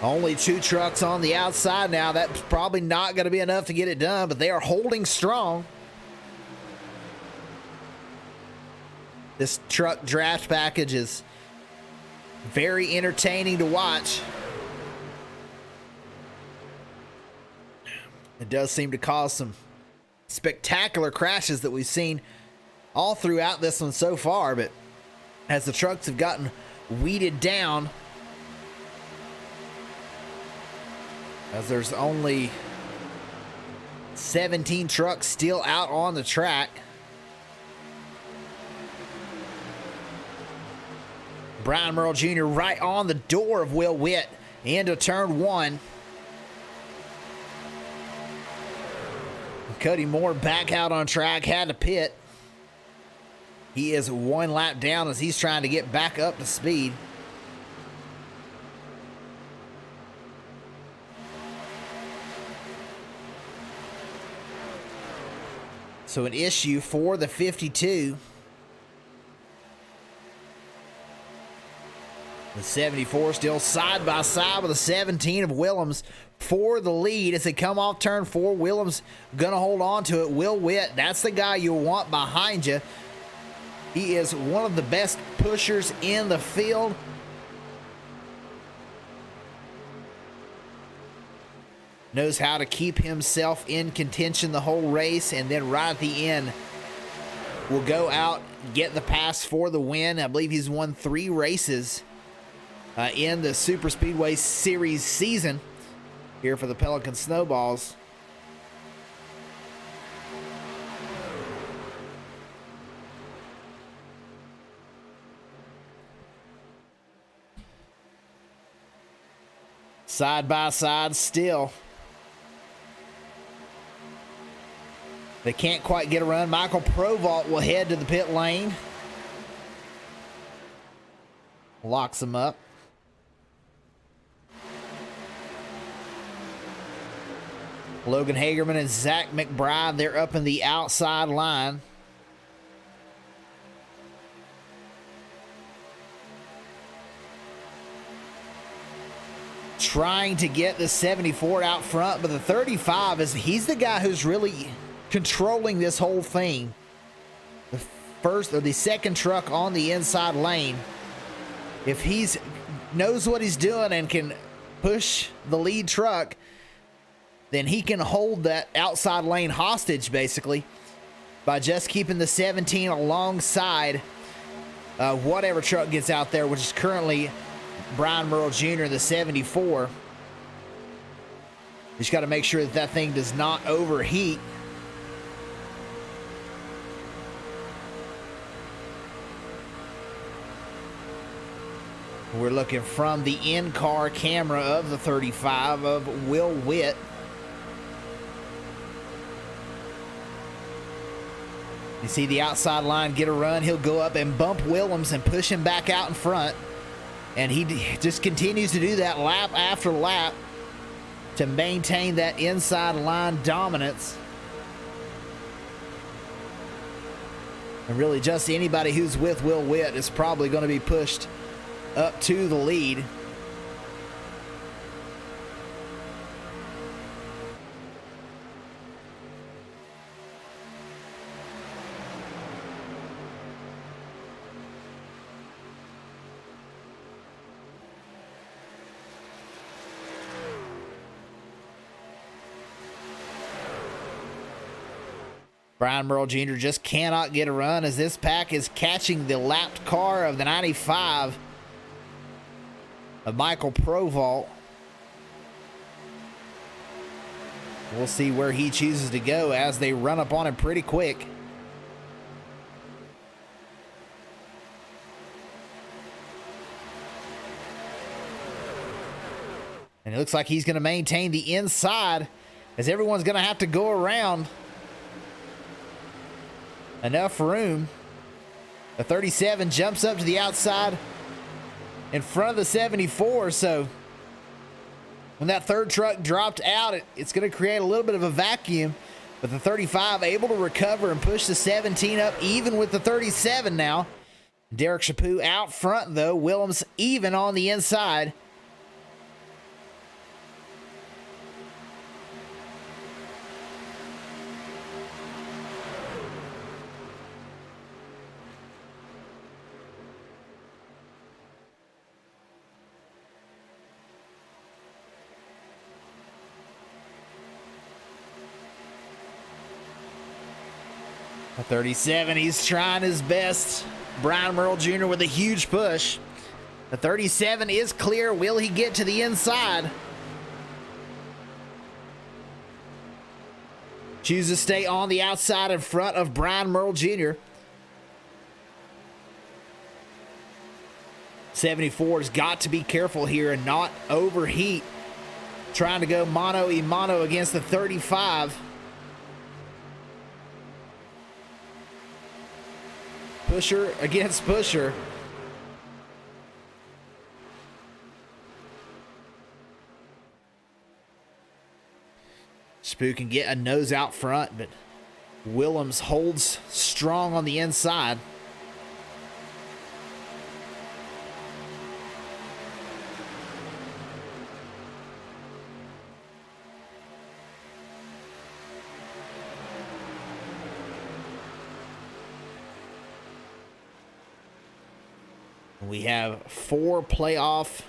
Speaker 3: Only 2 trucks on the outside now. That's probably not going to be enough to get it done, but they are holding strong. This truck draft package is very entertaining to watch. It does seem to cause some spectacular crashes that we've seen all throughout this one so far, but as the trucks have gotten weeded down, as there's only 17 trucks still out on the track. Brian Merle Jr. right on the door of Will Witt into turn 1. Cody Moore back out on track, had to pit. He is 1 lap down as he's trying to get back up to speed. So an issue for the 52. The 74 still side by side with the 17 of Willems for the lead as they come off turn 4. Willems gonna hold on to it. Will Witt, that's the guy you want behind you. He is one of the best pushers in the field. Knows how to keep himself in contention the whole race, and then right at the end will go out, get the pass for the win. I believe he's won 3 races in the Superspeedway Series season here for the Pelican Snowballs. Side by side still. They can't quite get a run. Michael Provault will head to the pit lane. Locks him up. Logan Hagerman and Zach McBride, they're up in the outside line. Trying to get the 74 out front, but the 35 he's the guy who's really controlling this whole thing. The first or the second truck on the inside lane. If he's knows what he's doing and can push the lead truck, then he can hold that outside lane hostage basically by just keeping the 17 alongside whatever truck gets out there, which is currently Brian Merle Jr., the 74. You just got to make sure that that thing does not overheat. We're looking from the in-car camera of the 35 of Will Witt. You see the outside line get a run. He'll go up and bump Willems and push him back out in front. And he just continues to do that lap after lap to maintain that inside line dominance. And really just anybody who's with Will Witt is probably going to be pushed up to the lead. Brian Merle Jr. just cannot get a run as this pack is catching the lapped car of the 95 of Michael Provault. We'll see where he chooses to go as they run up on him pretty quick. And it looks like he's going to maintain the inside as everyone's going to have to go around. Enough room. The 37 jumps up to the outside in front of the 74. So when that third truck dropped out, it's going to create a little bit of a vacuum. But the 35 able to recover and push the 17 up even with the 37 now. Derek Chaput out front though. Willems even on the inside. A 37, he's trying his best. Brian Merle Jr. with a huge push. The 37 is clear. Will he get to the inside? Chooses to stay on the outside in front of Brian Merle Jr. 74's got to be careful here and not overheat. Trying to go mano a mano against the 35. Pusher against pusher. Chaput can get a nose out front, but Willems holds strong on the inside. We have 4 playoff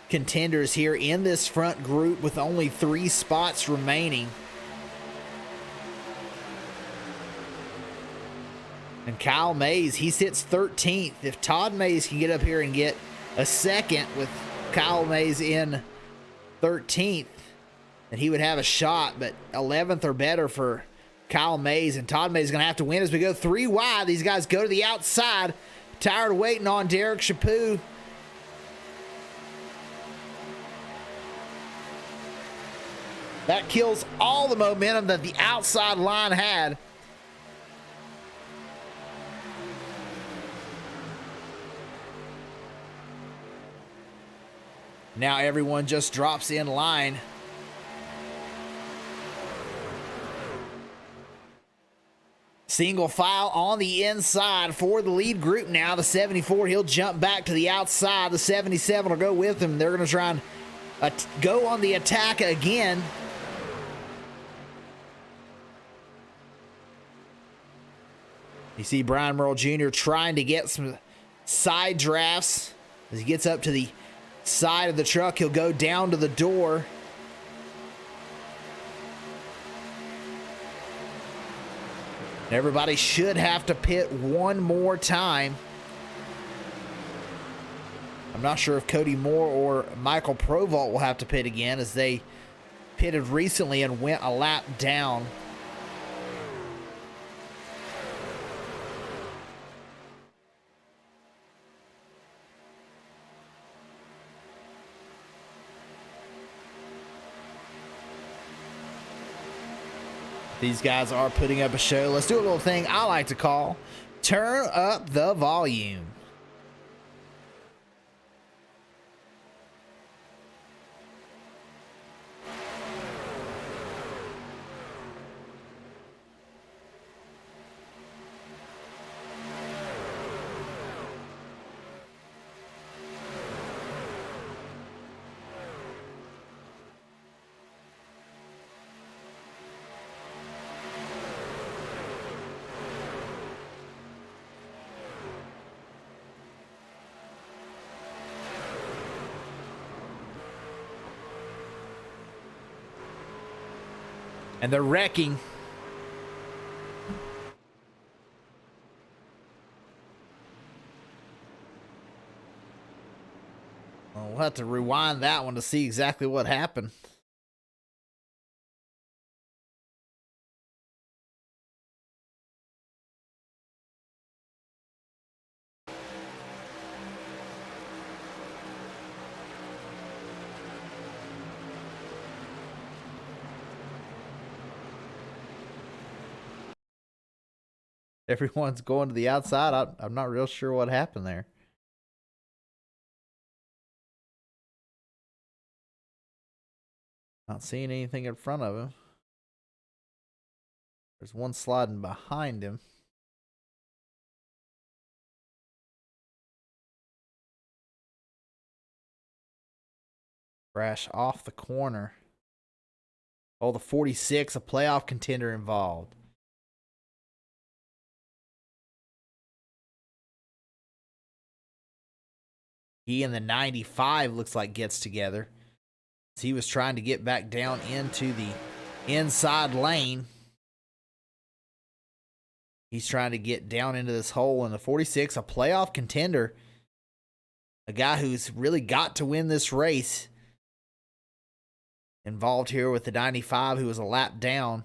Speaker 3: contenders here in this front group with only 3 spots remaining. And Kyle Mays, he sits 13th. If Todd Mays can get up here and get a second with Kyle Mays in 13th, then he would have a shot. But 11th or better for Kyle Mays. And Todd Mays is going to have to win as we go 3 wide. These guys go to the outside. Tired of waiting on Derek Chaput. That kills all the momentum that the outside line had. Now everyone just drops in line. Single file on the inside for the lead group now. The 74, he'll jump back to the outside. The 77 will go with him. They're going to try and go on the attack again. You see Brian Merle Jr. trying to get some side drafts. As he gets up to the side of the truck, he'll go down to the door. Everybody should have to pit one more time. I'm not sure if Cody Moore or Michael Provault will have to pit again, as they pitted recently and went a lap down. These guys are putting up a show. Let's do a little thing I like to call turn up the volume. And they're wrecking. Well, we'll have to rewind that one to see exactly what happened. Everyone's going to the outside. I'm not real sure what happened there. Not seeing anything in front of him. There's one sliding behind him. Crash off the corner. Oh, the 46, a playoff contender involved. He and the 95 looks like gets together. He was trying to get back down into the inside lane. He's trying to get down into this hole. And the 46, a playoff contender. A guy who's really got to win this race. Involved here with the 95, who was a lap down.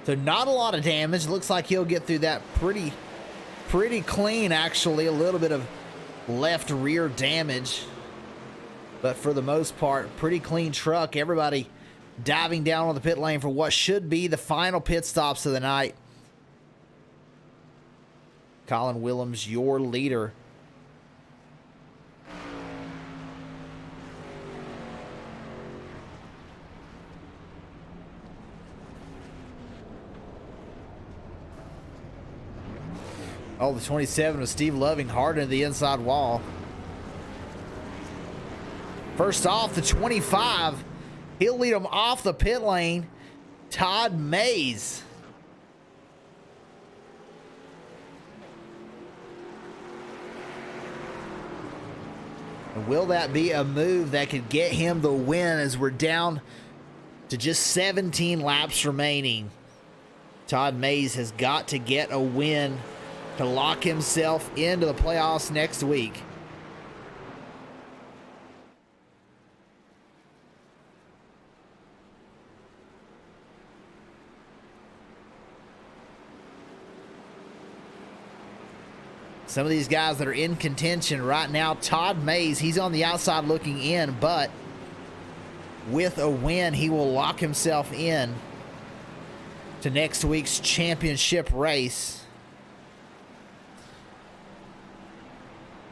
Speaker 3: So not a lot of damage. Looks like he'll get through that pretty clean, actually. A little bit of left rear damage. But for the most part, pretty clean truck. Everybody diving down on the pit lane for what should be the final pit stops of the night. Colin Willems, your leader. Oh, the 27 with Steve Loving hard into the inside wall. First off, the 25. He'll lead him off the pit lane. Todd Mays. And will that be a move that could get him the win as we're down to just 17 laps remaining? Todd Mays has got to get a win to lock himself into the playoffs next week. some of these guys that are in contention right now. Todd Mays, he's on the outside looking in, but with a win, he will lock himself in to next week's championship race.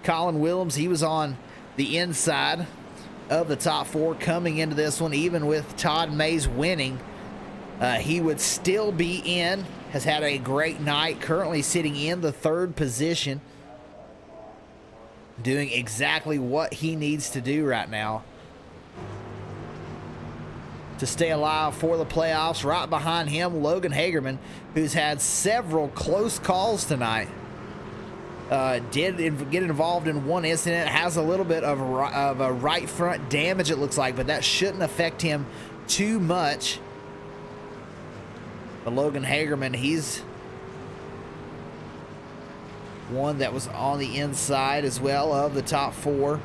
Speaker 3: Colin Willems, he was on the inside of the top four coming into this one. Even with Todd Mays winning, he would still be in. Has had a great night, currently sitting in the third position, doing exactly what he needs to do right now to stay alive for the playoffs. Right behind him, Logan Hagerman, who's had several close calls tonight. Did get involved in one incident, has a little bit of a right front damage, it looks like, but that shouldn't affect him too much. But Logan Hagerman, he's one that was on the inside as well of the top four.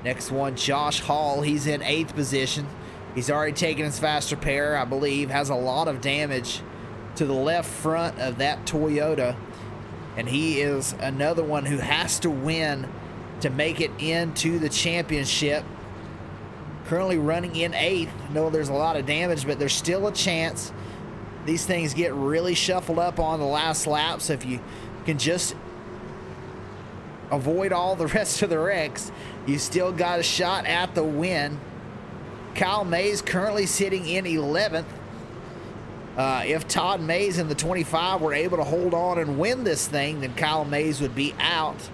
Speaker 3: Next one, Josh Hall. He's in 8th position. He's already taken his fast repair, I believe. Has a lot of damage to the left front of that Toyota. And he is another one who has to win to make it into the championship. Currently running in 8th. I know there's a lot of damage, but there's still a chance. These things get really shuffled up on the last lap, so if you can just avoid all the rest of the wrecks, you still got a shot at the win. Kyle Mays currently sitting in 11th. If Todd Mays in the 25 were able to hold on and win this thing, then Kyle Mays would be out.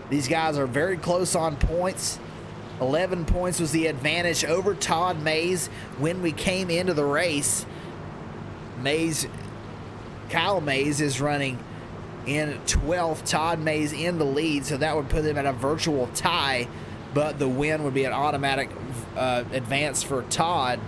Speaker 3: These guys are very close on points. 11 points was the advantage over Todd Mays when we came into the race. Kyle Mays is running in 12th. Todd Mays in the lead, so that would put him at a virtual tie, but the win would be an automatic advance for Todd.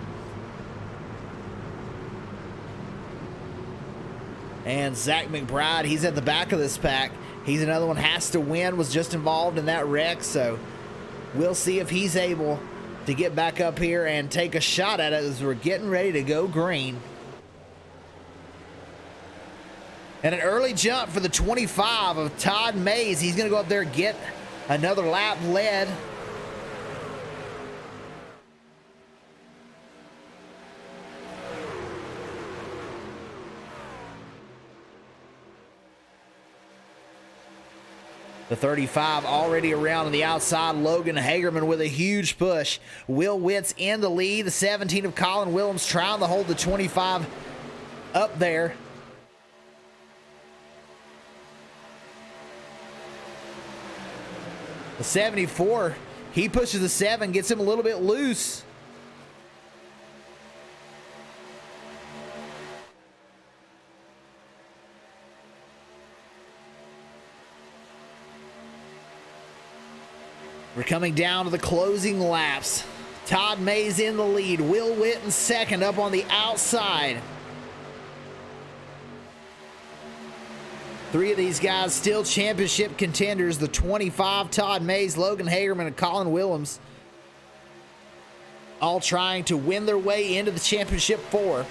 Speaker 3: And Zach McBride, he's at the back of this pack. He's another one, has to win, was just involved in that wreck, so we'll see if he's able to get back up here and take a shot at it as we're getting ready to go green. And an early jump for the 25 of Todd Mays. He's going to go up there and get another lap led. The 35 already around on the outside. Logan Hagerman with a huge push. Will Witt's in the lead. The 17 of Colin Willems trying to hold the 25 up there. The 74, he pushes the 7, gets him a little bit loose. We're coming down to the closing laps. Todd Mays in the lead. Will Witt in second up on the outside. 3 of these guys still championship contenders. The 25, Todd Mays, Logan Hagerman, and Colin Willems, all trying to win their way into the championship 4.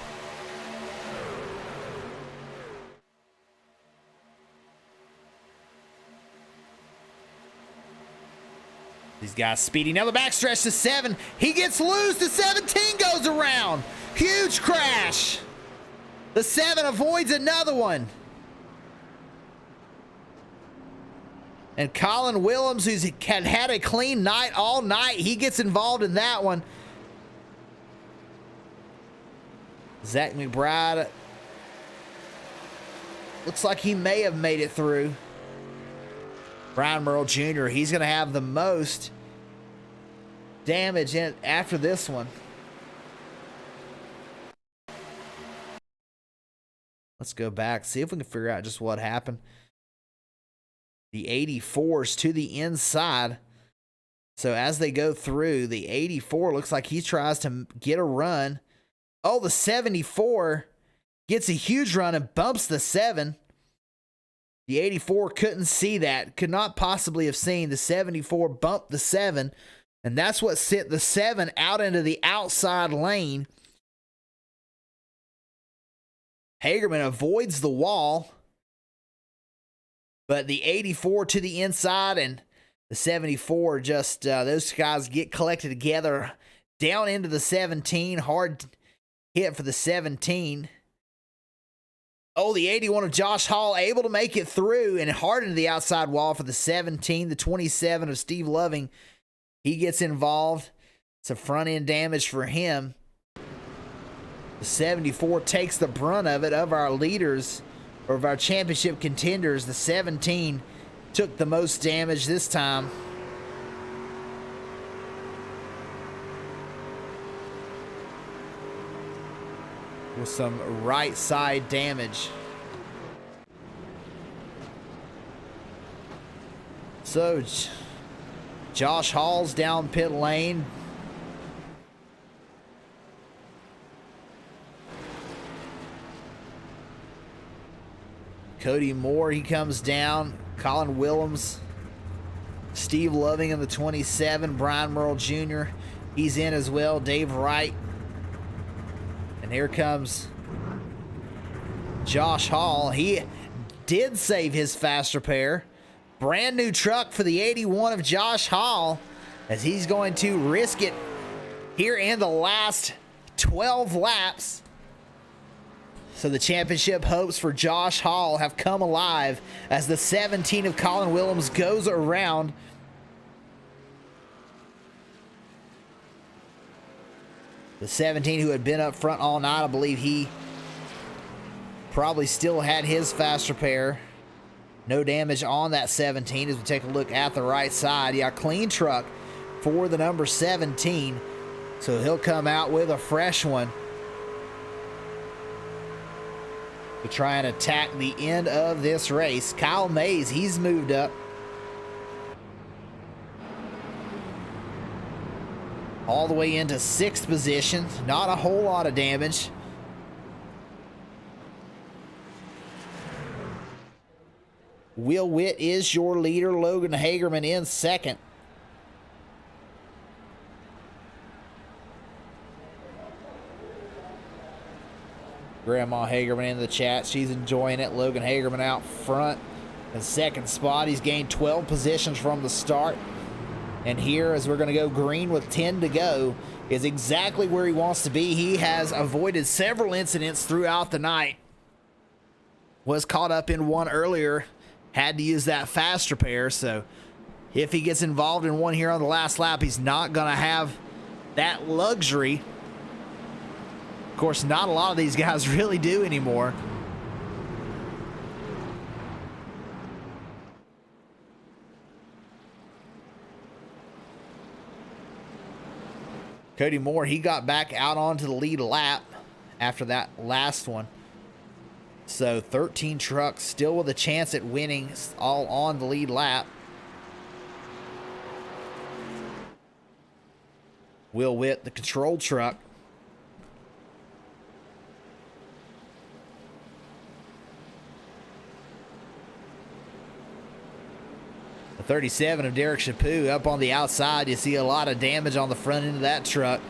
Speaker 3: These guys speeding down the backstretch to 7. He gets loose. The 17 goes around. Huge crash. The 7 avoids another one. And Colin Willems, who's had a clean night all night, he gets involved in that one. Zach McBride looks like he may have made it through. Brian Merle Jr., he's going to have the most damage in after this one. Let's go back, see if we can figure out just what happened. The 84's to the inside. So as they go through, the 84 looks like he tries to get a run. Oh, the 74 gets a huge run and bumps the 7. The 84 couldn't see that, could not possibly have seen the 74 bump the 7, and that's what sent the 7 out into the outside lane. Hagerman avoids the wall, but the 84 to the inside and the 74 just, those guys get collected together down into the 17. Hard hit for the 17. Oh, the 81 of Josh Hall able to make it through and hard into the outside wall for the 17. The 27 of Steve Loving, he gets involved. It's a front end damage for him. The 74 takes the brunt of it. Of our leaders, or of our championship contenders, the 17 took the most damage this time. With some right side damage. So Josh Hall's down pit lane. Cody Moore, he comes down. Colin Willems. Steve Loving in the 27. Brian Merle Jr., he's in as well. Dave Wright. And here comes Josh Hall. He did save his faster pair. Brand new truck for the 81 of Josh Hall, as he's going to risk it here in the last 12 laps. So the championship hopes for Josh Hall have come alive as the 17 of Colin Willems goes around. The 17 who had been up front all night, I believe he probably still had his faster pair. No damage on that 17 as we take a look at the right side. Yeah, clean truck for the number 17. So he'll come out with a fresh one to try and attack the end of this race. Kyle Mays, he's moved up. All the way into 6th position. Not a whole lot of damage. Will Witt is your leader. Logan Hagerman in 2nd. Grandma Hagerman in the chat. She's enjoying it. Logan Hagerman out front in 2nd spot. He's gained 12 positions from the start. And here, as we're going to go green with 10 to go, is exactly where he wants to be. He has avoided several incidents throughout the night. Was caught up in one earlier. Had to use that faster pair. So if he gets involved in one here on the last lap, he's not going to have that luxury. Of course, not a lot of these guys really do anymore. Cody Moore, he got back out onto the lead lap after that last one. So 13 trucks still with a chance at winning, all on the lead lap. Will Witt, the control truck. The 37 of Derek Chaput up on the outside. You see a lot of damage on the front end of that truck,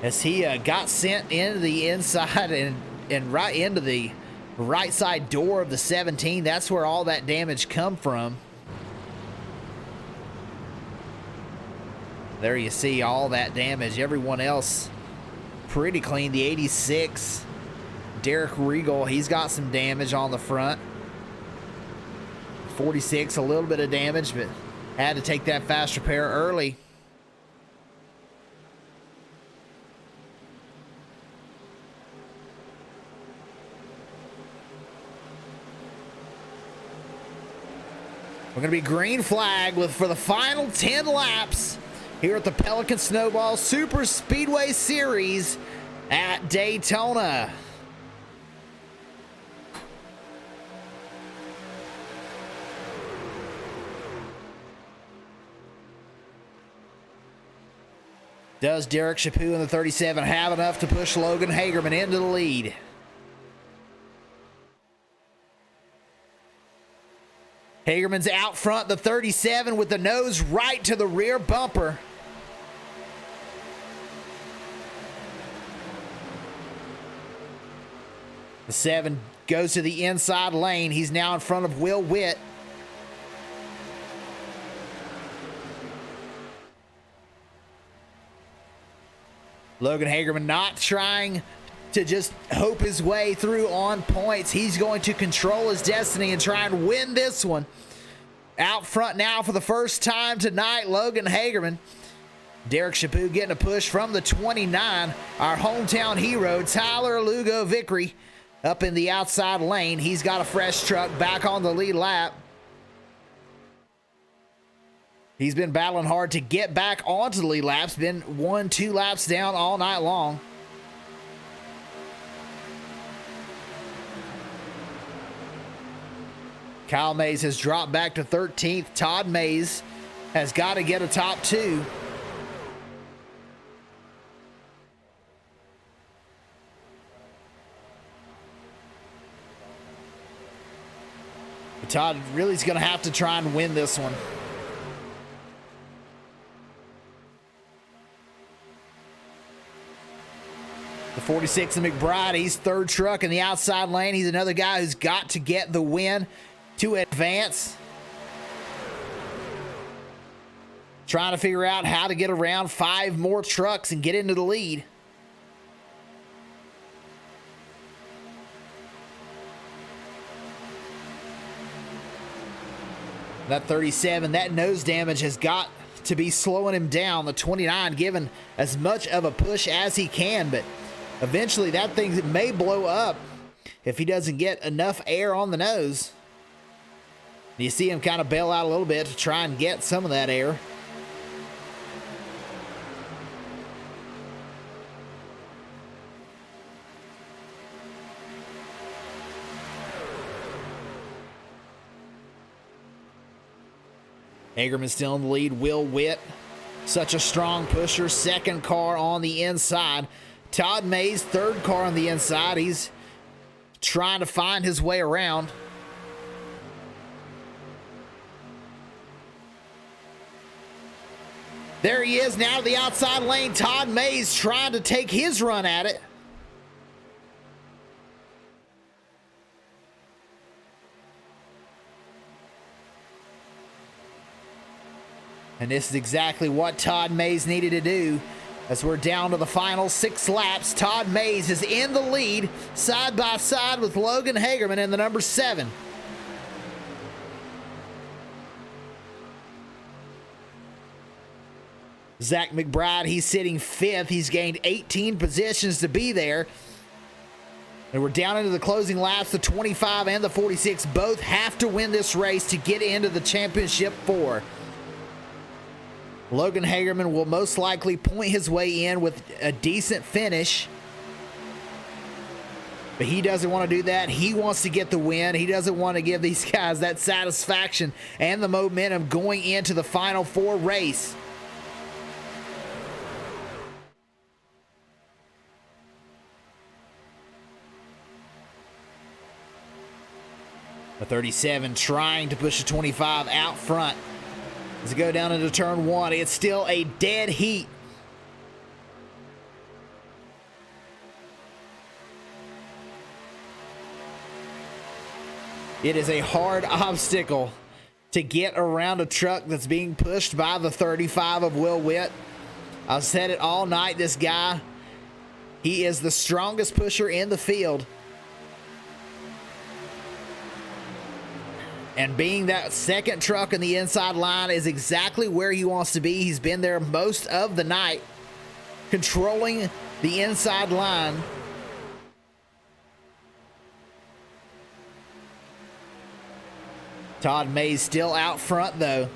Speaker 3: as he got sent into the inside and right into the right side door of the 17. That's where all that damage come from. There you see all that damage. Everyone else pretty clean. The 86, Derek Regal, he's got some damage on the front. 46, a little bit of damage, but had to take that faster pair early. We're going to be green flag for the final 10 laps here at the Pelican Snowball Super Speedway Series at Daytona. Does Derek Chaput in the 37 have enough to push Logan Hagerman into the lead? Hagerman's out front, the 37, with the nose right to the rear bumper. The 7 goes to the inside lane. He's now in front of Will Witt. Logan Hagerman not trying to just hope his way through on points. He's going to control his destiny and try and win this one. Out front now for the first time tonight, Logan Hagerman. Derek Chaput getting a push from the 29. Our hometown hero, Tyler Lugo Vickery, up in the outside lane. He's got a fresh truck back on the lead lap. He's been battling hard to get back onto the lead laps. Been 1-2 laps down all night long. Kyle Mays has dropped back to 13th. Todd Mays has got to get a top 2. But Todd really is going to have to try and win this one. The 46 of McBride, he's third truck in the outside lane. He's another guy who's got to get the win to advance. Trying to figure out how to get around 5 more trucks and get into the lead. That 37, that nose damage has got to be slowing him down. The 29 giving as much of a push as he can, but eventually that thing may blow up if he doesn't get enough air on the nose. You see him kind of bail out a little bit to try and get some of that air. Hagerman still in the lead. Will Witt, such a strong pusher. Second car on the inside. Todd Mays, third car on the inside. He's trying to find his way around. There he is now to the outside lane. Todd Mays trying to take his run at it. And this is exactly what Todd Mays needed to do. As we're down to the final 6 laps, Todd Mays is in the lead, side by side with Logan Hagerman in the number 7. Zach McBride, he's sitting 5th. He's gained 18 positions to be there. And we're down into the closing laps. The 25 and the 46 both have to win this race to get into the championship 4. Logan Hagerman will most likely point his way in with a decent finish. But he doesn't want to do that. He wants to get the win. He doesn't want to give these guys that satisfaction and the momentum going into the Final 4 race. The 37 trying to push the 25 out front. As we go down into turn 1, it's still a dead heat. It is a hard obstacle to get around a truck that's being pushed by the 35 of Will Witt. I've said it all night, this guy, he is the strongest pusher in the field. And being that second truck in the inside line is exactly where he wants to be. He's been there most of the night, controlling the inside line. Todd Mays still out front, though.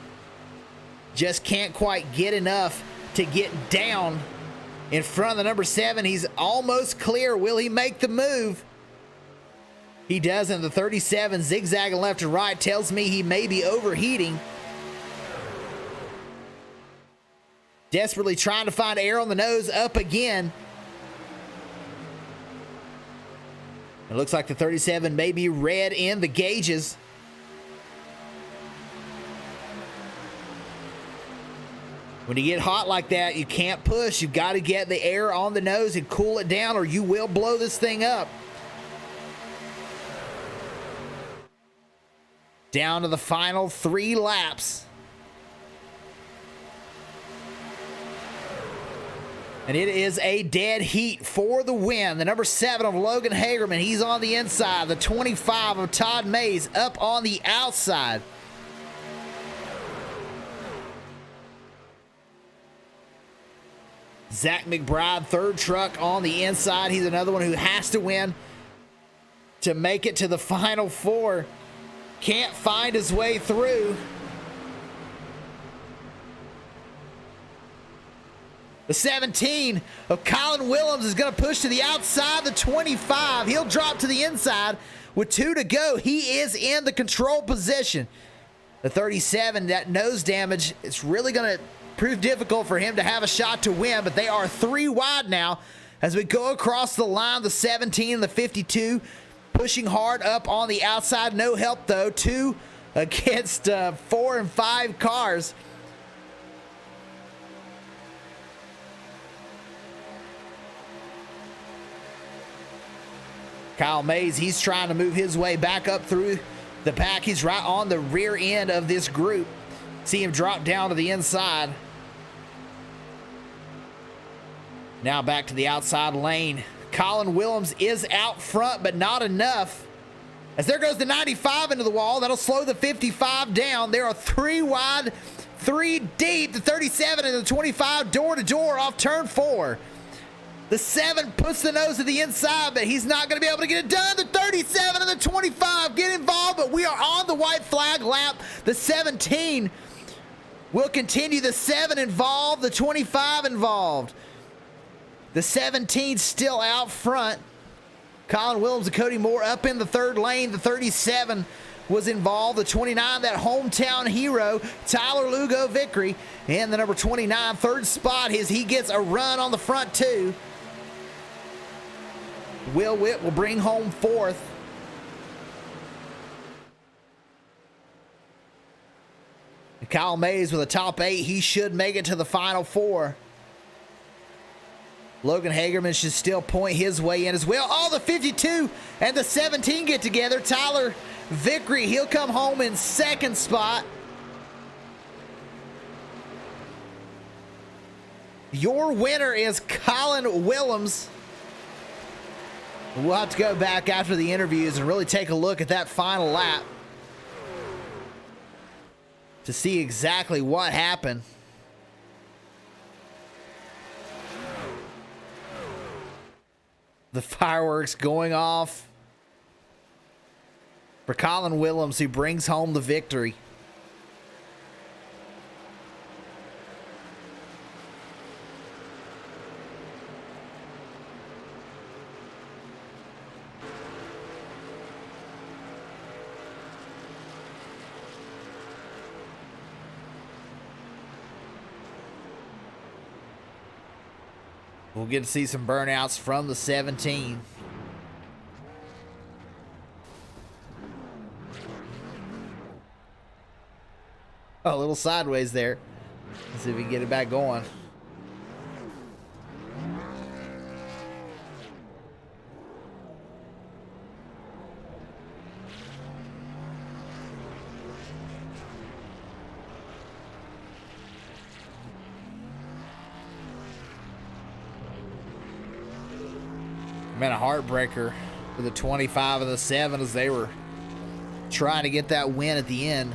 Speaker 3: Just can't quite get enough to get down in front of the number 7. He's almost clear. Will he make the move? He doesn't. The 37 zigzagging left and right tells me he may be overheating. Desperately trying to find air on the nose, up again. It looks like the 37 may be red in the gauges. When you get hot like that, you can't push. You've got to get the air on the nose and cool it down, or you will blow this thing up. down to the final 3 laps. And it is a dead heat for the win. The number 7 of Logan Hagerman, he's on the inside. The 25 of Todd Mays up on the outside. Zach McBride, 3rd truck on the inside. He's another one who has to win to make it to the final 4. Can't find his way through. The 17 of Colin Willems is going to push to the outside. The 25, he'll drop to the inside with 2 to go. He is in the control position. The 37, that nose damage, it's really going to prove difficult for him to have a shot to win, but they are 3 wide now as we go across the line. The 17 and the 52 pushing hard up on the outside. No help, though. 2 against 4 and 5 cars. Kyle Mays, he's trying to move his way back up through the pack. He's right on the rear end of this group. See him drop down to the inside. Now back to the outside lane. Colin Willems is out front, but not enough. As there goes the 95 into the wall, that'll slow the 55 down. There are 3 wide, 3 deep. The 37 and the 25 door to door off turn 4. The 7 puts the nose to the inside, but he's not going to be able to get it done. The 37 and the 25 get involved, but we are on the white flag lap. The 17 will continue. The 7 involved, the 25 involved. The 17 still out front. Colin Willems and Cody Moore up in the 3rd lane. The 37 was involved. The 29, that hometown hero, Tyler Lugo Vickery. And the number 29, 3rd spot, he gets a run on the front 2. Will Witt will bring home 4th. And Kyle Mays with a top 8. He should make it to the final 4. Logan Hagerman should still point his way in as well. Oh, the 52 and the 17 get together. Tyler Vickery, he'll come home in 2nd spot. Your winner is Colin Willems. We'll have to go back after the interviews and really take a look at that final lap to see exactly what happened. The fireworks going off for Colin Willems, who brings home the victory. We'll get to see some burnouts from the 17. Oh, a little sideways there. Let's see if we can get it back going. Man, a heartbreaker for the 25 and the 7 as they were trying to get that win at the end.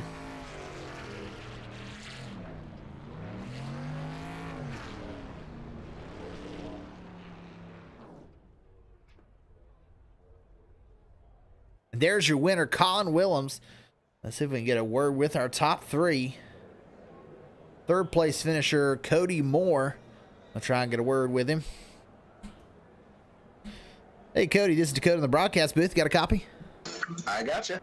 Speaker 3: And there's your winner, Colin Willems. Let's see if we can get a word with our top 3. 3rd place finisher, Cody Moore. I'll try and get a word with him. Hey, Cody, this is Dakota in the broadcast booth. Got a copy?
Speaker 4: I gotcha.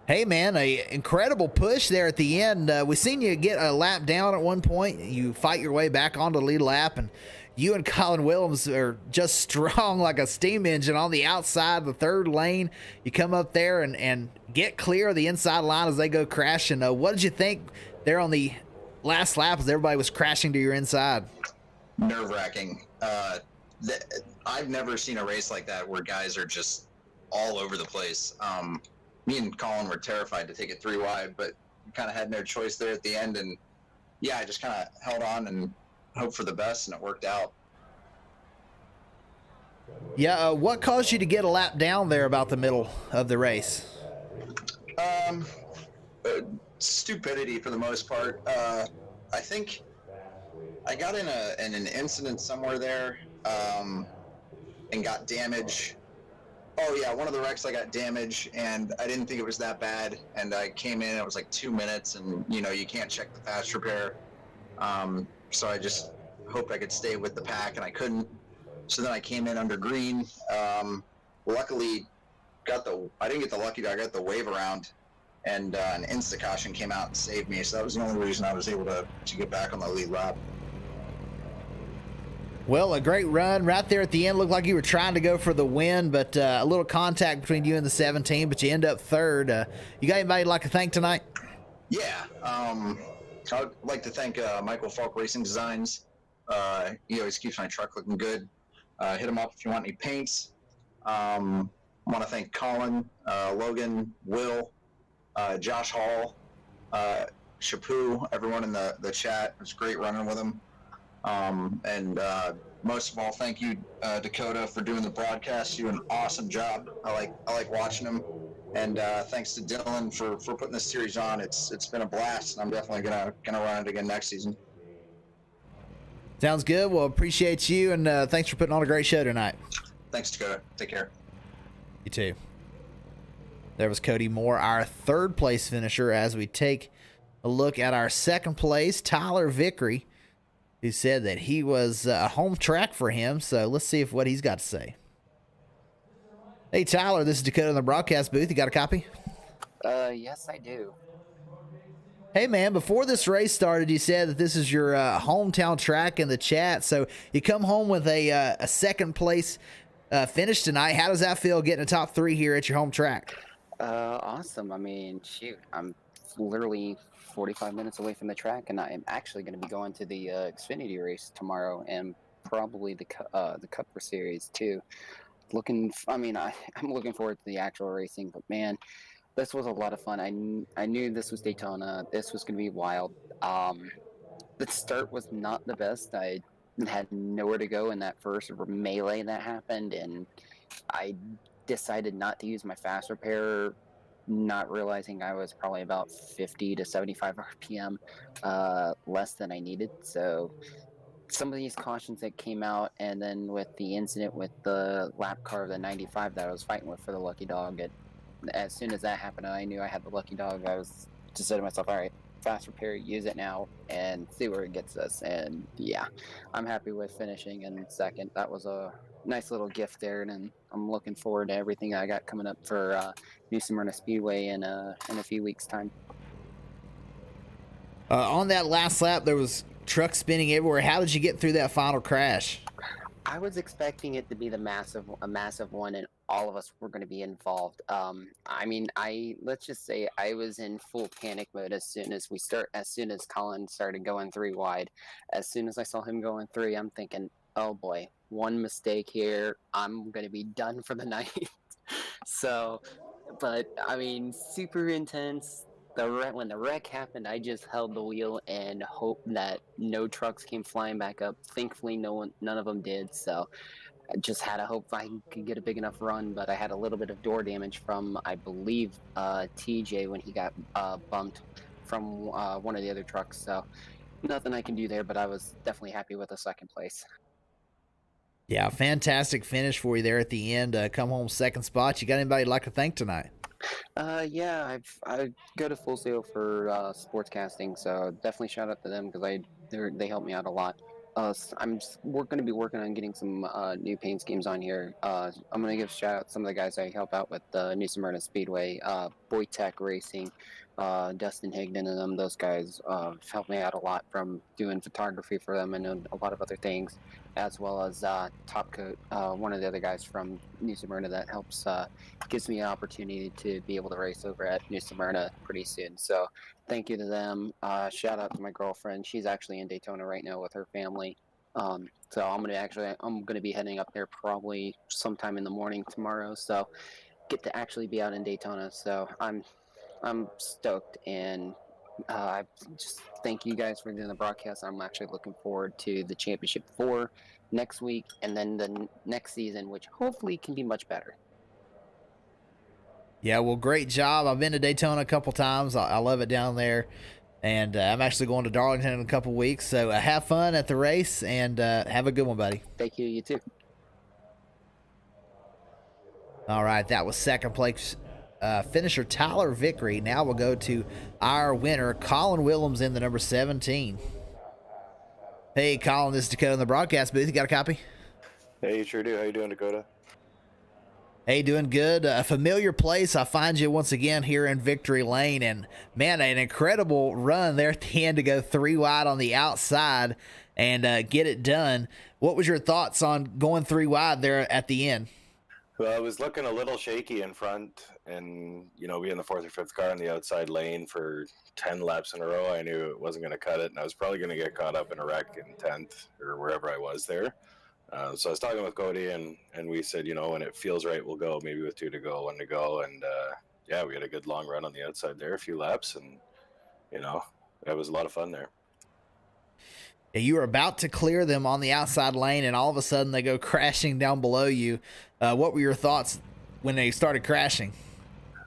Speaker 3: Hey, man, a incredible push there at the end. We seen you get a lap down at one point. You fight your way back onto the lead lap, and you and Colin Willems are just strong like a steam engine on the outside, the 3rd lane. You come up there and get clear of the inside line as they go crashing. What did you think there on the last lap as everybody was crashing to your inside?
Speaker 4: Nerve-wracking. I've never seen a race like that where guys are just all over the place. me and Colin were terrified to take it 3 wide, but we kind of had no choice there at the end. And yeah, I just kind of held on and hoped for the best, and it worked out.
Speaker 3: Yeah, what caused you to get a lap down there about the middle of the race?
Speaker 4: Uh, Stupidity for the most part. I think I got in an incident somewhere there, and got damage. Oh yeah, one of the wrecks I got damage, and I didn't think it was that bad. And I came in, it was like 2 minutes, and you can't check the fast repair. So I just hoped I could stay with the pack, and I couldn't. So then I came in under green. Luckily, I didn't get the lucky dog. I got the wave around, and an insta caution came out and saved me. So that was the only reason I was able to get back on the lead lap.
Speaker 3: Well, a great run right there at the end. Looked like you were trying to go for the win, but a little contact between you and the 17, but you end up third. You got anybody you'd like to thank tonight?
Speaker 4: Yeah, I'd like to thank Michael Falk Racing Designs. He always keeps my truck looking good. Hit him up if you want any paints. I want to thank Colin, Logan, Will, Josh Hall, Shapu, everyone in the chat. It was great running with him. And most of all, thank you, Dakota, for doing the broadcast. You do an awesome job. I like watching them. And thanks to Dylan for putting this series on. It's been a blast, and I'm definitely gonna run it again next season.
Speaker 3: Sounds good. Well, appreciate you, and thanks for putting on a great show tonight.
Speaker 4: Thanks, Dakota. Take care.
Speaker 3: You too. There was Cody Moore, our third place finisher, as we take a look at our second place, Tyler Vickery, who said that he was a home track for him. So let's see what he's got to say. Hey, Tyler, this is Dakota in the broadcast booth. You got a copy?
Speaker 5: Yes, I do.
Speaker 3: Hey, man, before this race started, you said that this is your hometown track in the chat. So you come home with a second place finish tonight. How does that feel getting a top 3 here at your home track?
Speaker 5: Awesome. I mean, shoot, I'm literally 45 minutes away from the track, and I am actually going to be going to the Xfinity race tomorrow, and probably the Cup Series too. I'm looking forward to the actual racing, but man, this was a lot of fun. I knew this was Daytona. This was going to be wild. The start was not the best. I had nowhere to go in that first melee that happened, and I decided not to use my fast repair, not realizing I was probably about 50 to 75 RPM less than I needed. So some of these cautions that came out, and then with the incident with the lap car of the 95 that I was fighting with for the lucky dog, as soon as that happened, I knew I had the lucky dog. I was just said to myself, all right, fast repair, use it now and see where it gets us. And yeah, I'm happy with finishing in second. That was a nice little gift there, and I'm looking forward to everything I got coming up for New Smyrna Speedway in a few weeks' time.
Speaker 3: On that last lap, there was trucks spinning everywhere. How did you get through that final crash?
Speaker 5: I was expecting it to be a massive one, and all of us were going to be involved. Let's just say I was in full panic mode as soon as Colin started going 3 wide. As soon as I saw him going 3, I'm thinking, oh boy, one mistake here, I'm going to be done for the night. So, but I mean, super intense. When the wreck happened, I just held the wheel and hoped that no trucks came flying back up. Thankfully, none of them did. So I just had to hope I could get a big enough run. But I had a little bit of door damage from, I believe, TJ when he got bumped from one of the other trucks. So nothing I can do there. But I was definitely happy with the second place.
Speaker 3: Yeah, fantastic finish for you there at the end. Come home second spot. You got anybody you'd like to thank tonight?
Speaker 5: Yeah, I go to Full Sail for sportscasting, so definitely shout out to them because they help me out a lot. We're going to be working on getting some new paint schemes on here. I'm going to give a shout out to some of the guys I help out with New Smyrna Speedway, Boytech Racing, Dustin Higdon and them. Those guys helped me out a lot from doing photography for them and a lot of other things, as well as Top Coat, one of the other guys from New Smyrna that helps gives me an opportunity to be able to race over at New Smyrna pretty soon. So thank you to them. Shout out to my girlfriend. She's actually in Daytona right now with her family. So I'm gonna be heading up there probably sometime in the morning tomorrow. So get to actually be out in Daytona. So I'm stoked, and I just thank you guys for doing the broadcast. I'm actually looking forward to the Championship 4 next week, and then the next season, which hopefully can be much better.
Speaker 3: Yeah, well, great job. I've been to Daytona a couple times. I love it down there. And I'm actually going to Darlington in a couple weeks. So have fun at the race and have a good one, buddy.
Speaker 5: Thank you. You too.
Speaker 3: All right, that was second place finisher Tyler Vickery. Now we'll go to our winner, Colin Willems, in the number 17. Hey, Colin, this is Dakota in the broadcast booth. You got a copy?
Speaker 6: Hey, you sure do. How you doing, Dakota?
Speaker 3: Hey, doing good. A familiar place. I find you once again here in Victory Lane. And, man, an incredible run there at the end to go 3 wide on the outside and get it done. What was your thoughts on going 3 wide there at the end?
Speaker 6: Well, I was looking a little shaky in front, and, being the 4th or 5th car on the outside lane for 10 laps in a row, I knew it wasn't going to cut it, and I was probably going to get caught up in a wreck in 10th or wherever I was there. So I was talking with Cody, and we said, when it feels right, we'll go, maybe with 2 to go, 1 to go. And, yeah, we had a good long run on the outside there, a few laps, and, it was a lot of fun there.
Speaker 3: You were about to clear them on the outside lane, and all of a sudden they go crashing down below you. What were your thoughts when they started crashing?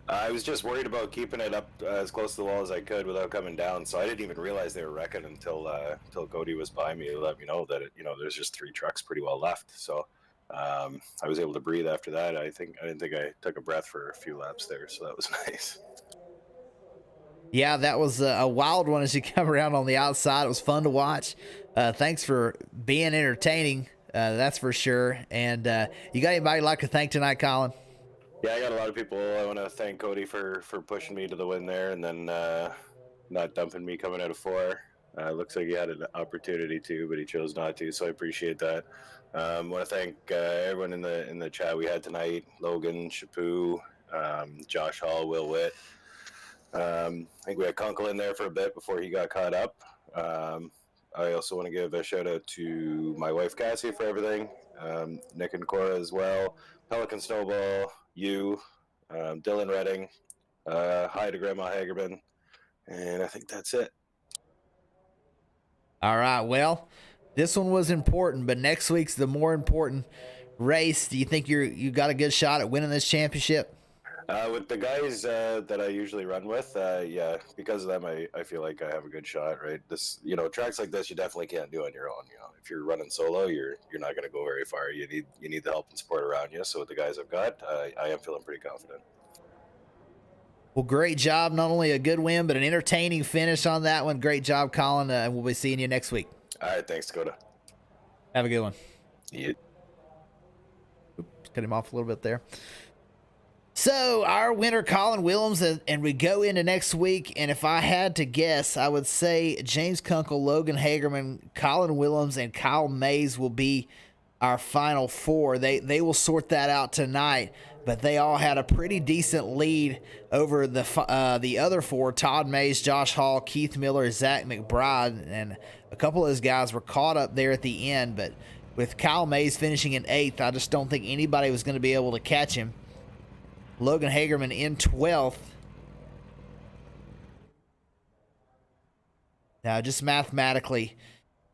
Speaker 6: I was just worried about keeping it up as close to the wall as I could without coming down, so I didn't even realize they were wrecking until Cody was by me to let me know that there's just 3 trucks pretty well left. So I was able to breathe after that. I didn't think I took a breath for a few laps there, so that was nice.
Speaker 3: Yeah, that was a wild one as you come around on the outside. It was fun to watch. Thanks for being entertaining, that's for sure. And you got anybody you'd like to thank tonight, Colin?
Speaker 6: Yeah, I got a lot of people. I want to thank Cody for pushing me to the win there, and then not dumping me coming out of 4. Looks like he had an opportunity to, but he chose not to, so I appreciate that. I want to thank everyone in the chat we had tonight: Logan, Chapu, Josh Hall, Will Witt. I think we had Kunkel in there for a bit before he got caught up. I also want to give a shout out to my wife Cassie for everything, Nick and Cora as well, Pelican Snowball, you, Dylan Redding, hi to Grandma Hagerman, and I think that's it.
Speaker 3: All right, well, this one was important, but next week's the more important race. Do you think you got a good shot at winning this championship?
Speaker 6: With the guys that I usually run with, yeah, because of them, I feel like I have a good shot, right? This, tracks like this, you definitely can't do on your own. If you're running solo, you're not going to go very far. You need the help and support around you. So with the guys I've got, I am feeling pretty confident.
Speaker 3: Well, great job. Not only a good win, but an entertaining finish on that one. Great job, Colin. And we'll be seeing you next week.
Speaker 6: All right, thanks, Dakota.
Speaker 3: Have a good one.
Speaker 6: Yeah.
Speaker 3: Oops, cut him off a little bit there. So our winner, Colin Willems, and we go into next week. And if I had to guess, I would say James Kunkel, Logan Hagerman, Colin Willems, and Kyle Mays will be our final 4. They will sort that out tonight. But they all had a pretty decent lead over the other 4: Todd Mays, Josh Hall, Keith Miller, Zach McBride, and a couple of those guys were caught up there at the end. But with Kyle Mays finishing in 8th, I just don't think anybody was going to be able to catch him. Logan Hagerman in 12th. Now, just mathematically,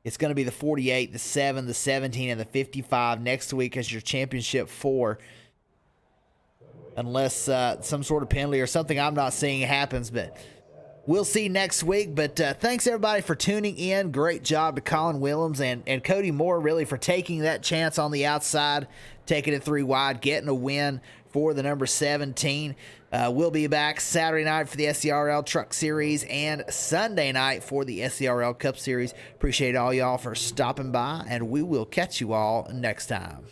Speaker 3: it's going to be the 48, the 7, the 17, and the 55 next week as your championship 4. Unless some sort of penalty or something I'm not seeing happens, but we'll see next week. But thanks, everybody, for tuning in. Great job to Colin Willems and Cody Moore, really, for taking that chance on the outside, taking it 3 wide, getting a win for the number 17. We'll be back Saturday night for the SCRL Truck Series and Sunday night for the SCRL Cup Series. Appreciate all y'all for stopping by, and we will catch you all next time.